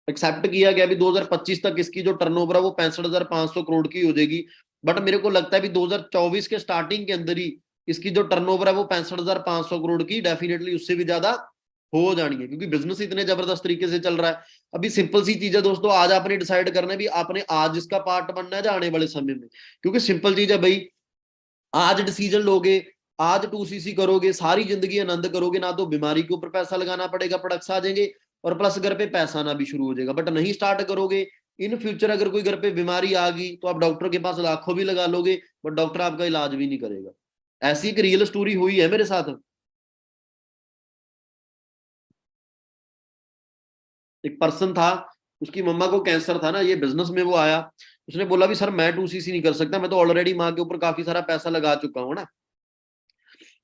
एक्सेप्ट किया गया भी, 2025 तक इसकी जो टर्नओवर है वो 65,500 करोड़ की हो जाएगी। बट मेरे को लगता है भी 2024 के स्टार्टिंग के अंदर ही इसकी जो टर्नओवर है वो 65,500 करोड़ की डेफिनेटली उससे भी ज्यादा हो जानी है, क्योंकि बिजनेस इतने जबरदस्त तरीके से चल रहा है। अभी सिंपल सी चीज है दोस्तों, आज आपने डिसाइड करना है भी आपने आज इसका पार्ट बनना है या आने वाले समय में। क्योंकि सिंपल चीज है भाई, आज डिसीजन लोगे आज 2cc करोगे, सारी जिंदगी आनंद करोगे, ना तो बीमारी के ऊपर पैसा लगाना पड़ेगा, प्रोडक्ट्स आ जाएंगे, और प्लस घर पे पैसा आना भी शुरू हो जाएगा। बट नहीं स्टार्ट करोगे, इन फ्यूचर अगर कोई घर पे बीमारी आ गई तो आप डॉक्टर के पास लाखों भी लगा लोगे, बट डॉक्टर आपका इलाज भी नहीं करेगा। ऐसी एक रियल स्टोरी हुई है मेरे साथ। एक पर्सन था, उसकी मम्मा को कैंसर था ना, ये बिजनेस में वो आया, उसने बोला भी सर मैं 2cc नहीं कर सकता, मैं तो ऑलरेडी माँ के ऊपर काफी सारा पैसा लगा चुका हूँ ना,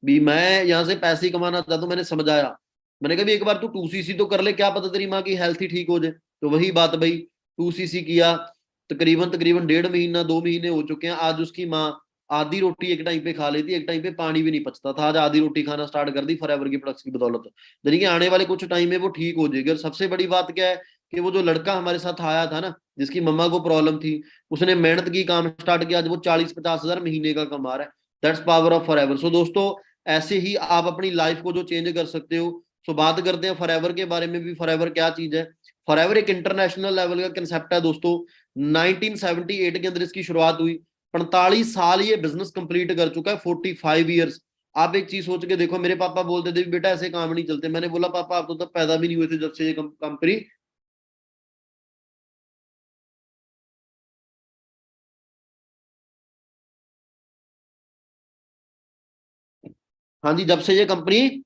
भी मैं यहाँ से पैसे ही कमाना चाहता हूँ। मैंने समझाया, मैंने कहा भी एक बार तू 2cc तो कर ले, क्या पता तेरी माँ की हेल्थ ही ठीक हो जाए। तो वही बात भाई, 2cc किया, तकरीबन तकरीबन 1.5 महीना 2 महीने हो चुके हैं। आज उसकी माँ आधी रोटी एक टाइम पे खा लेती, एक टाइम पे पानी भी नहीं पचता था, आज आधी रोटी खाना स्टार्ट कर दी फॉरएवर की प्रोडक्ट्स की बदौलत। यानी कि आने वाले कुछ टाइम में वो ठीक हो जाएगी। और सबसे बड़ी बात क्या है कि वो जो लड़का हमारे साथ आया था ना, जिसकी मम्मा को प्रॉब्लम थी, उसने मेहनत की, काम स्टार्ट किया, आज वो 40-50 हजार महीने का कमा रहा है। That's power of forever. So दोस्तों, ऐसे ही आप अपनी लाइफ को जो चेंज कर सकते हो। सो बात करते हैं फॉरएवर के बारे में भी, फॉरएवर क्या चीज है। फॉरएवर एक इंटरनेशनल लेवल का कंसेप्ट है दोस्तों। 1978 के अंदर इसकी शुरुआत हुई, 45 साल ये बिजनेस कंप्लीट कर चुका है, 45 ईयर्स। आप एक चीज सोच के देखो, मेरे पापा बोलते थे बेटा ऐसे काम नहीं चलते, मैंने बोला पापा आप तो तब पैदा भी नहीं हुए थे जब से ये कंपनी। हाँ जी, जब से ये कंपनी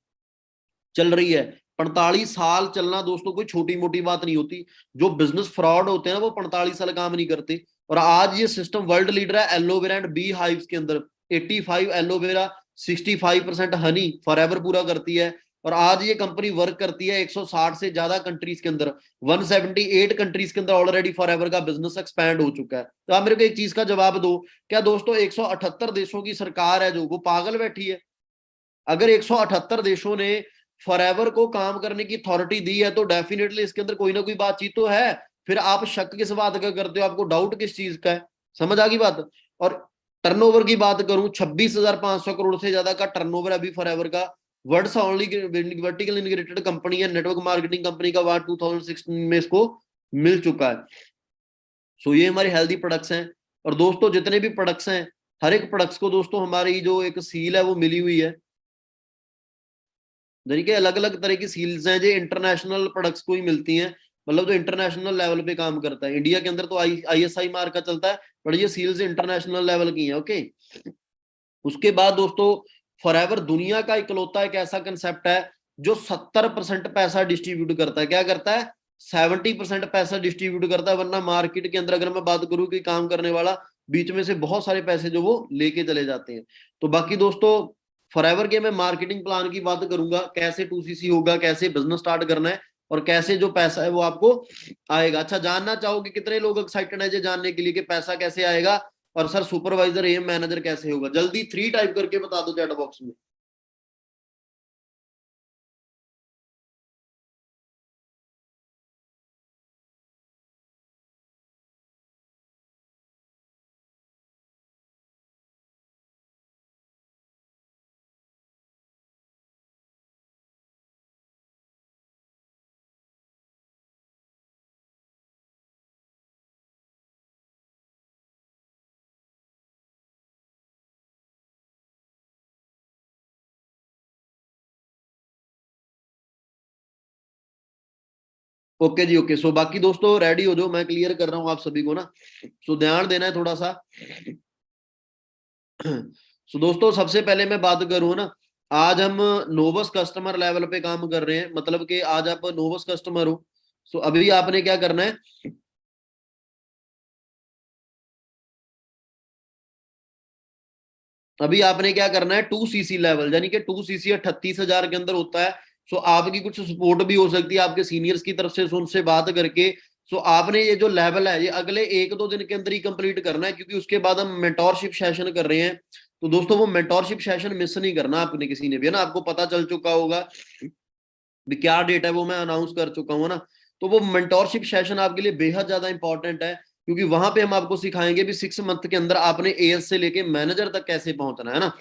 चल रही है, 45 साल चलना दोस्तों कोई छोटी मोटी बात नहीं होती। जो बिजनेस फ्रॉड होते हैं ना, वो 45 साल काम नहीं करते। और आज ये सिस्टम वर्ल्ड लीडर है एलोवेरा एंड बी हाइव्स के अंदर। 85 एलोवेरा, 65% हनी फॉरएवर पूरा करती है। और आज ये कंपनी वर्क करती है 160 से ज्यादा कंट्रीज के अंदर, 178 कंट्रीज के अंदर ऑलरेडी फॉरएवर का बिजनेस एक्सपैंड हो चुका है। तो आप मेरे को एक चीज का जवाब दो, क्या दोस्तों 178 देशों की सरकार है जो, वो पागल बैठी है? अगर 178 देशों ने फॉरएवर को काम करने की अथॉरिटी दी है, तो डेफिनेटली इसके अंदर कोई ना कोई बातचीत तो है। फिर आप शक किस बात का करते हो, आपको डाउट किस चीज का है? समझ आ गई बात। और टर्नओवर की बात करूं, 26,500 करोड़ से ज्यादा का टर्नओवर अभी फॉरएवर का। World's only vertical integrated company है, नेटवर्क मार्केटिंग कंपनी का अवार्ड 2016 में इसको मिल चुका है। सो ये हमारे हेल्दी प्रोडक्ट्स हैं। और दोस्तों जितने भी प्रोडक्ट्स हैं, हर एक प्रोडक्ट्स को दोस्तों हमारी जो एक सील है वो मिली हुई है। यानी कि अलग अलग तरह की सील्स हैं जो इंटरनेशनल प्रोडक्ट्स को ही मिलती हैं, मतलब जो इंटरनेशनल लेवल पे काम करता है। इंडिया के अंदर तो ISI मार्क का चलता है, बट ये सील्स इंटरनेशनल लेवल की हैं। ओके, उसके बाद दोस्तों, फॉरएवर दुनिया का इकलौता एक ऐसा कंसेप्ट है जो 70% पैसा डिस्ट्रीब्यूट करता है। क्या करता है? 70% पैसा डिस्ट्रीब्यूट करता है। वरना मार्केट के अंदर अगर मैं बात करूं कि काम करने वाला, बीच में से बहुत सारे पैसे जो वो लेके चले जाते हैं। तो बाकी दोस्तों, फॉरएवर के मैं मार्केटिंग प्लान की बात करूंगा, कैसे 2cc होगा, कैसे बिजनेस स्टार्ट करना है, और कैसे जो पैसा है वो आपको आएगा। अच्छा, जानना चाहोगे कितने लोग एक्साइटेड है जो जानने के लिए कि पैसा कैसे आएगा, और सर सुपरवाइजर एम मैनेजर कैसे होगा? जल्दी 3 टाइप करके बता दो चैट बॉक्स में। ओके जी, ओके। सो बाकी दोस्तों रेडी हो जाओ, मैं क्लियर कर रहा हूँ आप सभी को ना। सो ध्यान देना है थोड़ा सा। सो दोस्तों, सबसे पहले मैं बात करूँ ना, आज हम नोवस कस्टमर लेवल पे काम कर रहे हैं, मतलब कि आज आप नोवस कस्टमर हो। सो अभी आपने क्या करना है, अभी आपने क्या करना है, 2cc लेवल, यानी कि 2cc 38,000 के अंदर होता है। सो आपकी कुछ सपोर्ट भी हो सकती है आपके सीनियर्स की तरफ से, सो उनसे बात करके। सो आपने ये जो लेवल है ये अगले 1-2 दिन के अंदर ही कंप्लीट करना है, क्योंकि उसके बाद हम मेंटोरशिप सेशन कर रहे हैं। तो दोस्तों वो मेंटोरशिप सेशन मिस नहीं करना आपने किसी ने भी, है ना। आपको पता चल चुका होगा भी क्या डेट है, वो मैं अनाउंस कर चुका हूँ ना। तो वो मेंटोरशिप सेशन आपके लिए बेहद ज्यादा इंपॉर्टेंट है, क्योंकि वहां पे हम आपको सिखाएंगे भी 6 मंथ के अंदर आपने एएस से लेके मैनेजर तक कैसे पहुंचना है ना।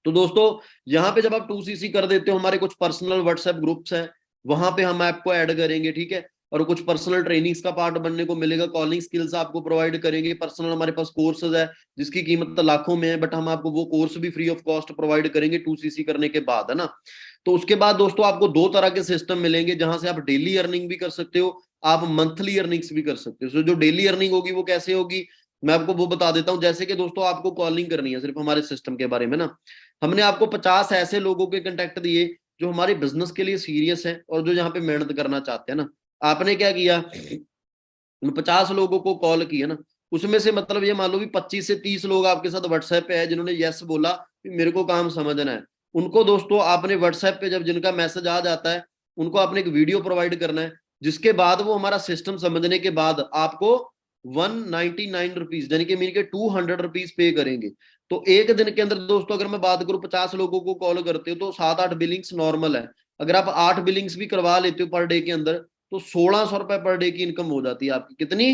तो दोस्तों, यहाँ पे जब आप 2cc कर देते हो, हमारे कुछ पर्सनल व्हाट्सएप ग्रुप्स हैं, वहां पे हम आपको ऐड करेंगे, ठीक है। और कुछ पर्सनल ट्रेनिंग्स का पार्ट बनने को मिलेगा। कॉलिंग स्किल्स आपको प्रोवाइड करेंगे। पर्सनल हमारे पास कोर्सेज है जिसकी कीमत तो लाखों में है, बट हम आपको वो कोर्स भी फ्री ऑफ कॉस्ट प्रोवाइड करेंगे 2cc करने के बाद, है ना। तो उसके बाद दोस्तों आपको दो तरह के सिस्टम मिलेंगे जहां से आप डेली अर्निंग भी कर सकते हो, आप मंथली अर्निंग्स भी कर सकते हो। तो जो डेली अर्निंग होगी वो कैसे होगी, मैं आपको वो बता देता हूं। जैसे कि दोस्तों आपको कॉलिंग करनी है सिर्फ हमारे सिस्टम के बारे में ना, हमने आपको 50 ऐसे लोगों के कंटेक्ट दिए जो हमारे बिजनेस के लिए सीरियस है और जो यहाँ पे मेहनत करना चाहते हैं ना। आपने क्या किया, उन 50 लोगों को कॉल किया ना, उसमें से मतलब ये मान लो भी 25 से 30 लोग आपके साथ व्हाट्सएप पे है जिन्होंने यस बोला कि मेरे को काम समझना है। उनको दोस्तों आपने व्हाट्सएप पे जब जिनका मैसेज आ जाता है उनको आपने एक वीडियो प्रोवाइड करना है, जिसके बाद वो हमारा सिस्टम समझने के बाद आपको 199 रुपीज यानी कि मिलकर 200 रुपीज पे करेंगे। तो एक दिन के अंदर दोस्तों अगर मैं बात करूं 50 लोगों को कॉल करते हो तो 7-8 बिलिंग्स नॉर्मल है। अगर आप 8 बिलिंग्स भी करवा लेते हो पर डे के अंदर तो 1600 रुपए पर डे की इनकम हो जाती है आपकी। कितनी,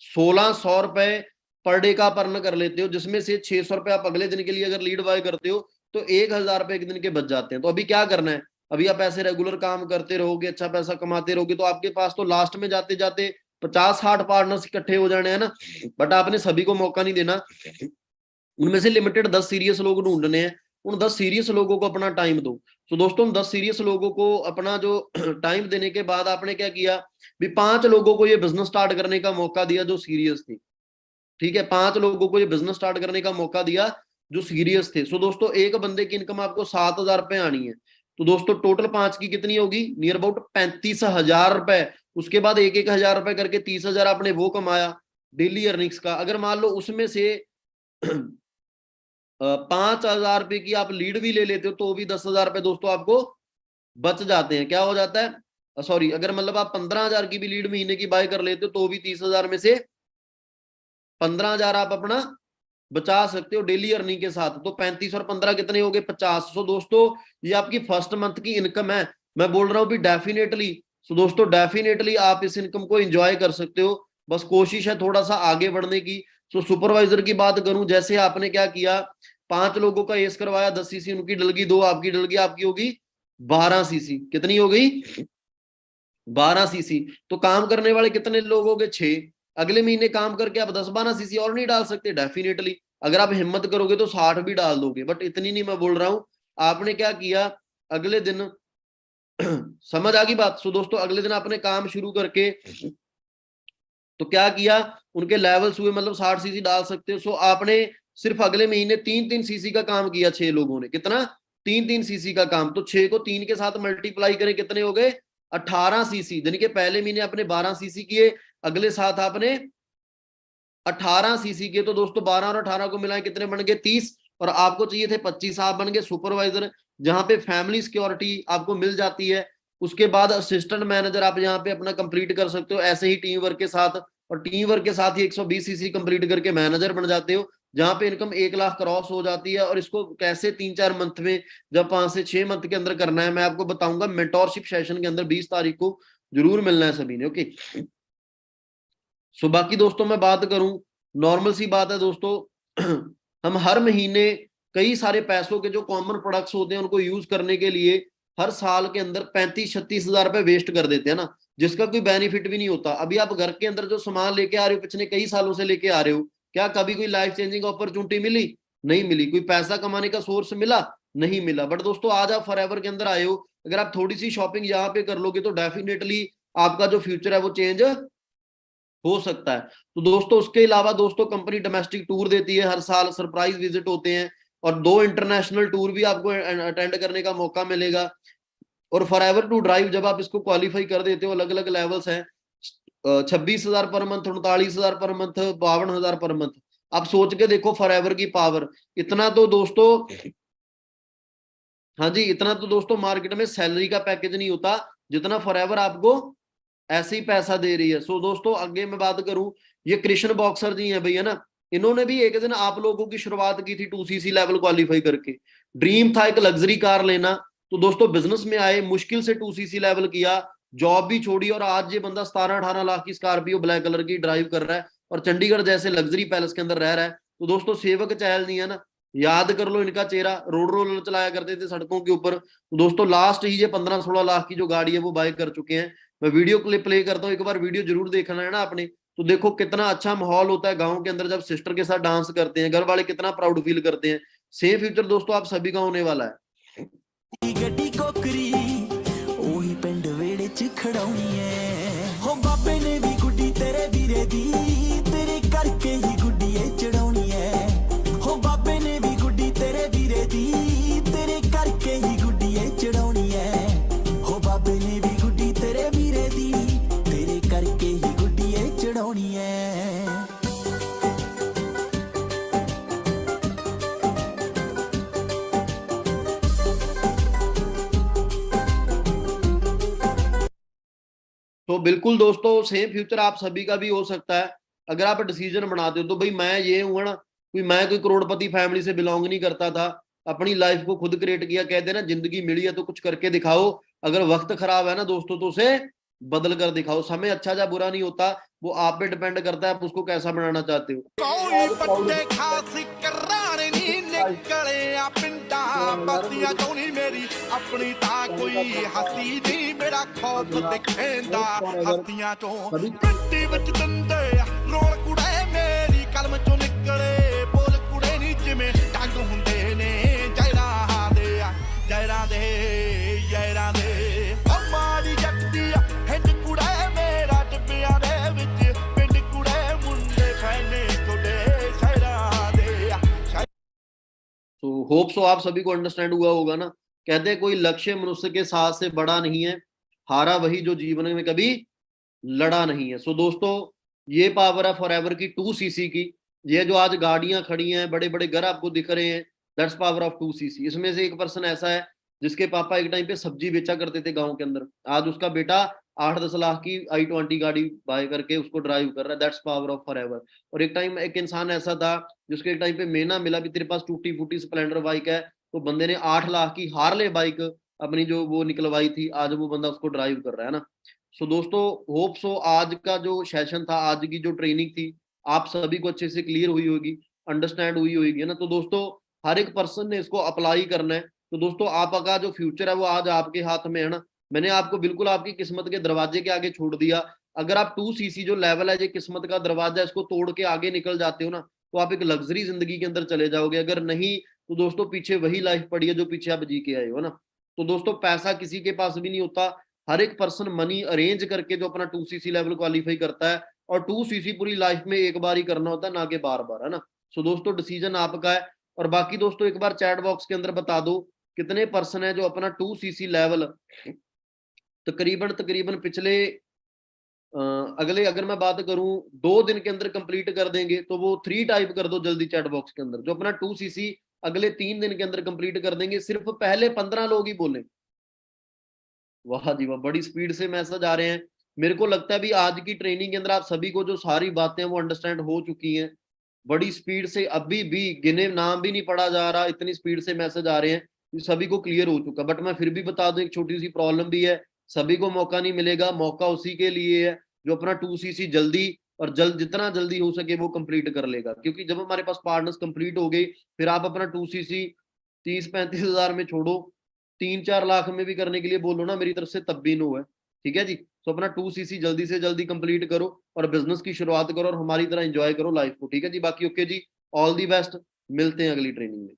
1600 रुपए पर डे का आप अर्न कर लेते हो, जिसमें से 600 रुपए आप अगले दिन के लिए अगर लीड बाय करते हो तो 1000 रुपए एक दिन के बच जाते हैं। तो अभी क्या करना है, अभी आप ऐसे रेगुलर काम करते रहोगे, अच्छा पैसा कमाते रहोगे, तो आपके पास तो लास्ट में जाते जाते 50-60 पार्टनर्स इकट्ठे हो जाने हैं ना। बट आपने सभी को मौका नहीं देना, उनमें से लिमिटेड 10 सीरियस लोग ढूंढने हैं। उन 10 सीरियस लोगों को अपना टाइम दो। तो दोस्तों उन 10 सीरियस लोगों को अपना जो टाइम देने के बाद आपने क्या किया भी 5 लोगों को ये बिजनेस स्टार्ट करने का मौका दिया जो सीरियस थे। ठीक है, 5 लोगों को ये बिजनेस स्टार्ट करने का मौका दिया जो सीरियस थे। सो दोस्तों एक बंदे की इनकम आपको 7,000 रुपए आनी है। तो दोस्तों टोटल 5 की कितनी होगी, नियर अबाउट 35,000 रुपए। उसके बाद 1-1 हजार रुपए करके 30,000 आपने वो कमाया डेली अर्निंग्स का। अगर मान लो उसमें से 5,000 रुपए की आप लीड भी ले लेते हो तो भी 10,000 रुपए दोस्तों आपको बच जाते हैं। क्या हो जाता है, सॉरी, अगर मतलब आप 15,000 की भी लीड महीने की बाय कर लेते हो तो भी 30,000 में से 15,000 आप अपना बचा सकते हो डेली अर्निंग के साथ। तो 35 और 15 कितने हो गए, 50। सो दोस्तों ये आपकी फर्स्ट मंथ की इनकम है। मैं बोल रहा हूँ भी डेफिनेटली, सो दोस्तों डेफिनेटली आप इस इनकम को एंजॉय कर सकते हो। बस कोशिश है थोड़ा सा आगे बढ़ने की। सो सुपरवाइजर की बात करूं, जैसे आपने क्या किया, 5 लोगों का एस करवाया, 10 सीसी उनकी डल गई, 2 आपकी डल गई, आपकी होगी 12 सीसी। कितनी हो गई, 12 सीसी। तो काम करने वाले कितने लोग हो गए, 6। अगले महीने काम करके आप 10-12 सीसी और नहीं डाल सकते, डेफिनेटली अगर आप हिम्मत करोगे तो 60 भी डाल दोगे, बट इतनी नहीं मैं बोल रहा हूं। आपने क्या किया अगले दिन समझ आ गई बात। सो दोस्तों अगले दिन आपने काम शुरू करके तो क्या किया, उनके लेवल्स हुए, मतलब 60 सीसी डाल सकते हो। सो आपने सिर्फ अगले महीने 3-3 सीसी का काम किया 6 लोगों ने। कितना, 3-3 सीसी का काम। तो 6 को 3 के साथ मल्टीप्लाई करें, कितने हो गए, 18 सीसी। यानी कि पहले महीने आपने 12 सीसी किए, अगले साथ आपने 18 सीसी किए। तो दोस्तों 12 और 18 को मिलाएं कितने बन गए, 30। और आपको चाहिए थे 25, आप बन गए सुपरवाइजर, जहां पे फैमिली सिक्योरिटी आपको मिल जाती है। उसके बाद असिस्टेंट मैनेजर आप यहाँ पे अपना कंप्लीट कर सकते हो ऐसे ही टीम वर्क के साथ। और टीम वर्क के साथ ही 120 सीसी कंप्लीट करके मैनेजर बन जाते हो, जहां पे इनकम 1 लाख क्रॉस हो जाती है। और इसको कैसे 3-4 मंथ में, जब 5 से 6 मंथ के अंदर करना है, मैं आपको बताऊंगा मेंटोरशिप सेशन के अंदर 20 तारीख को जरूर मिलना है सभी ने, ओके। सो बाकी दोस्तों मैं बात करूं, नॉर्मल सी बात है दोस्तों, हम हर महीने कई सारे पैसों के जो कॉमन प्रोडक्ट्स होते हैं उनको यूज करने के लिए हर साल के अंदर 35-36 हजार रुपए वेस्ट कर देते हैं ना, जिसका कोई बेनिफिट भी नहीं होता। अभी आप घर के अंदर जो सामान लेके आ रहे हो, पिछले कई सालों से लेके आ रहे हो, क्या कभी कोई लाइफ चेंजिंग अपॉर्चुनिटी मिली, नहीं मिली। कोई पैसा कमाने का सोर्स मिला, नहीं मिला। बट दोस्तों आज आप फॉरएवर के अंदर आए हो, अगर आप थोड़ी सी शॉपिंग यहाँ पे कर लोगे तो डेफिनेटली आपका जो फ्यूचर है वो चेंज हो सकता है। तो दोस्तों उसके अलावा दोस्तों कंपनी डोमेस्टिक टूर देती है हर साल, सरप्राइज विजिट होते हैं, और 2 इंटरनेशनल टूर भी आपको अटेंड करने का मौका मिलेगा। और फॉरएवर टू ड्राइव जब आप इसको क्वालिफाई कर देते हो, अलग अलग लेवल्स हैं, 26,000 per month, 39,000 per month, 52,000 per month. आप सोच के देखो फॉरएवर की पावर। इतना तो दोस्तों, हाँ जी, इतना तो दोस्तों मार्केट में सैलरी का पैकेज नहीं होता जितना फॉरएवर आपको ऐसे ही पैसा दे रही है। सो दोस्तों आगे मैं बात करूं, ये कृष्ण बॉक्सर जी हैं भैया ना, इन्होंने भी एक दिन आप लोगों की शुरुआत की थी 2 सीसी लेवल क्वालिफाई करके। ड्रीम था एक लग्जरी कार लेना, तो दोस्तों बिजनेस में आए, मुश्किल से 2 सीसी लेवल किया, जॉब भी छोड़ी, और आज ये बंदा 17-18 लाख की स्कॉर्पियो ब्लैक कलर की ड्राइव कर रहा है और चंडीगढ़ जैसे लग्जरी पैलेस के अंदर रह रहा है। तो दोस्तों सेवक चहल नहीं है ना, याद कर लो इनका चेहरा, रोड रोलर चलाया करते थे सड़कों के ऊपर। तो दोस्तों लास्ट ही ये 15-16 लाख की जो गाड़ी है वो बाय कर चुके हैं। मैं वीडियो क्लिप प्ले करता हूँ, एक बार वीडियो जरूर देखना है ना आपने। तो देखो कितना अच्छा माहौल होता है गाँव के अंदर जब सिस्टर के साथ डांस करते हैं, घर वाले कितना प्राउड फील करते हैं। सेम फ्यूचर दोस्तों आप सभी का होने वाला है। ਗੱਡੀ ਕੋਕਰੀ ਉਹੀ ਪਿੰਡ ਵੇੜੇ ਚ ਖੜਾਉਣੀ ਐ ਹੋ ਬਾਬੇ ਨੇ ਵੀ ਗੁੱਡੀ ਤੇਰੇ ਵੀਰੇ ਦੀ ਤੇਰੇ ਕਰਕੇ ਹੀ ਗੁੱਡੀ ਏ ਚੜਾਉਣੀ ਐ ਹੋ ਬਾਬੇ ਨੇ ਵੀ ਗੁੱਡੀ ਤੇਰੇ ਵੀਰੇ ਦੀ ਤੇਰੇ ਕਰਕੇ ਹੀ ਗੁੱਡੀ ਏ ਚੜਾਉਣੀ ਐ ਹੋ ਬਾਬੇ ਨੇ ਵੀ ਗੁੱਡੀ ਤੇਰੇ ਵੀਰੇ ਦੀ ਤੇਰੇ ਕਰਕੇ ਹੀ ਗੁੱਡੀ ਏ ਚੜਾਉਣੀ ਐ। तो बिल्कुल दोस्तों सेम फ्यूचर आप सभी का भी हो सकता है अगर आप डिसीजन बनाते हो। तो भाई मैं ये हूँ ना, मैं कोई करोड़पति फैमिली से बिलोंग नहीं करता था, अपनी लाइफ को खुद क्रिएट किया। कहते हैं ना जिंदगी मिली है तो कुछ करके दिखाओ, अगर वक्त खराब है ना दोस्तों तो उसे बदल कर दिखाओ। समय अच्छा या बुरा नहीं होता, वो आप पे डिपेंड करता है आप उसको कैसा बनाना चाहते हो। बस्तियां चौनी मेरी अपनी ता कोई हस्ती दी मेरा खौफ दिखेंदा हस्तियां चों मिट्टी विच दंदे रोल कुड़े मेरी कलम चों निकले बोल कुड़े नी जिवें डंग हुंदे ने जैरा दे जैरा दे जैरा दे हमारी जगती हिंद कुड़े मेरा टिब्बियां दे विच पिंड कुड़े मुंडे फैने कुड़े शैरा दे। तो होप सो आप सभी को अंडरस्टैंड हुआ होगा ना। कहते हैं कोई लक्ष्य मनुष्य के साथ से बड़ा नहीं है, हारा वही जो जीवन में कभी लड़ा नहीं है। सो दोस्तों ये पावर है फॉरएवर की 2cc की। ये जो आज गाड़ियां खड़ी हैं, बड़े बड़े घर आपको दिख रहे हैं, दैट्स पावर ऑफ 2cc। इसमें से एक पर्सन ऐसा है जिसके पापा एक टाइम पे सब्जी बेचा करते थे गांव के अंदर, आज उसका बेटा 8-10 लाख की i20 गाड़ी बाय करके उसको ड्राइव कर रहा है। That's power of forever. और एक टाइम एक इंसान ऐसा था जिसको एक टाइम पे मेना मिला भी तेरे पास टूटी फूटी स्प्लेंडर बाइक है, तो बंदे ने 8 लाख की हार्ले बाइक अपनी जो वो निकलवाई थी, आज वो बंदा उसको ड्राइव कर रहा है ना। सो दोस्तों होप सो आज का जो सेशन था, आज की जो ट्रेनिंग थी, आप सभी को अच्छे से क्लियर हुई होगी, अंडरस्टैंड हुई होगी ना। तो दोस्तों हर एक पर्सन ने इसको अप्लाई करना है। तो दोस्तों आपका जो फ्यूचर है वो आज आपके हाथ में है ना। मैंने आपको बिल्कुल आपकी किस्मत के दरवाजे के आगे छोड़ दिया। अगर आप 2cc जो लेवल है, ये किस्मत का दरवाजा, इसको तोड़ के आगे निकल जाते हो ना, तो आप एक लग्जरी जिंदगी के अंदर चले जाओगे। अगर नहीं तो दोस्तों पीछे वही लाइफ पड़ी है जो पीछे आप जी के आए हो ना। तो दोस्तों पैसा किसी के पास भी नहीं होता, हर एक पर्सन मनी अरेंज करके जो अपना 2cc लेवल क्वालिफाई करता है, और 2cc पूरी लाइफ में एक बार ही करना होता है, ना कि बार बार, है ना। सो दोस्तों डिसीजन आपका है। और बाकी दोस्तों एक बार चैट बॉक्स के अंदर बता दो कितने पर्सन है जो अपना 2cc लेवल तकरीबन पिछले अगले अगर मैं बात करूं 2 दिन के अंदर कंप्लीट कर देंगे, तो वो 3 टाइप कर दो जल्दी चैट बॉक्स के अंदर, जो अपना 2cc अगले 3 दिन के अंदर कंप्लीट कर देंगे। सिर्फ पहले 15 लोग ही बोले। वाह जी वाह, बड़ी स्पीड से मैसेज आ रहे हैं। मेरे को लगता है भी आज की ट्रेनिंग के अंदर आप सभी को जो सारी बातें वो अंडरस्टैंड हो चुकी हैं। बड़ी स्पीड से अभी भी गिने नाम भी नहीं पढ़ा जा रहा, इतनी स्पीड से मैसेज आ रहे हैं, सभी को क्लियर हो चुका। बट मैं फिर भी बता दूं एक छोटी सी प्रॉब्लम भी है, सभी को मौका नहीं मिलेगा। मौका उसी के लिए है जो अपना 2cc जल्दी और जितना जल्दी हो सके वो कंप्लीट कर लेगा। क्योंकि जब हमारे पास पार्टनर्स कंप्लीट हो गए, फिर आप अपना 2cc 30-35 हजार में छोड़ो, 3-4 लाख में भी करने के लिए बोलो ना, मेरी तरफ से तब भी नो है। ठीक है जी। तो अपना 2cc जल्दी से जल्दी कंप्लीट करो और बिजनेस की शुरुआत करो और हमारी तरह एंजॉय करो लाइफ को। ठीक है जी। बाकी ओके जी, ऑल दी बेस्ट, मिलते हैं अगली ट्रेनिंग में।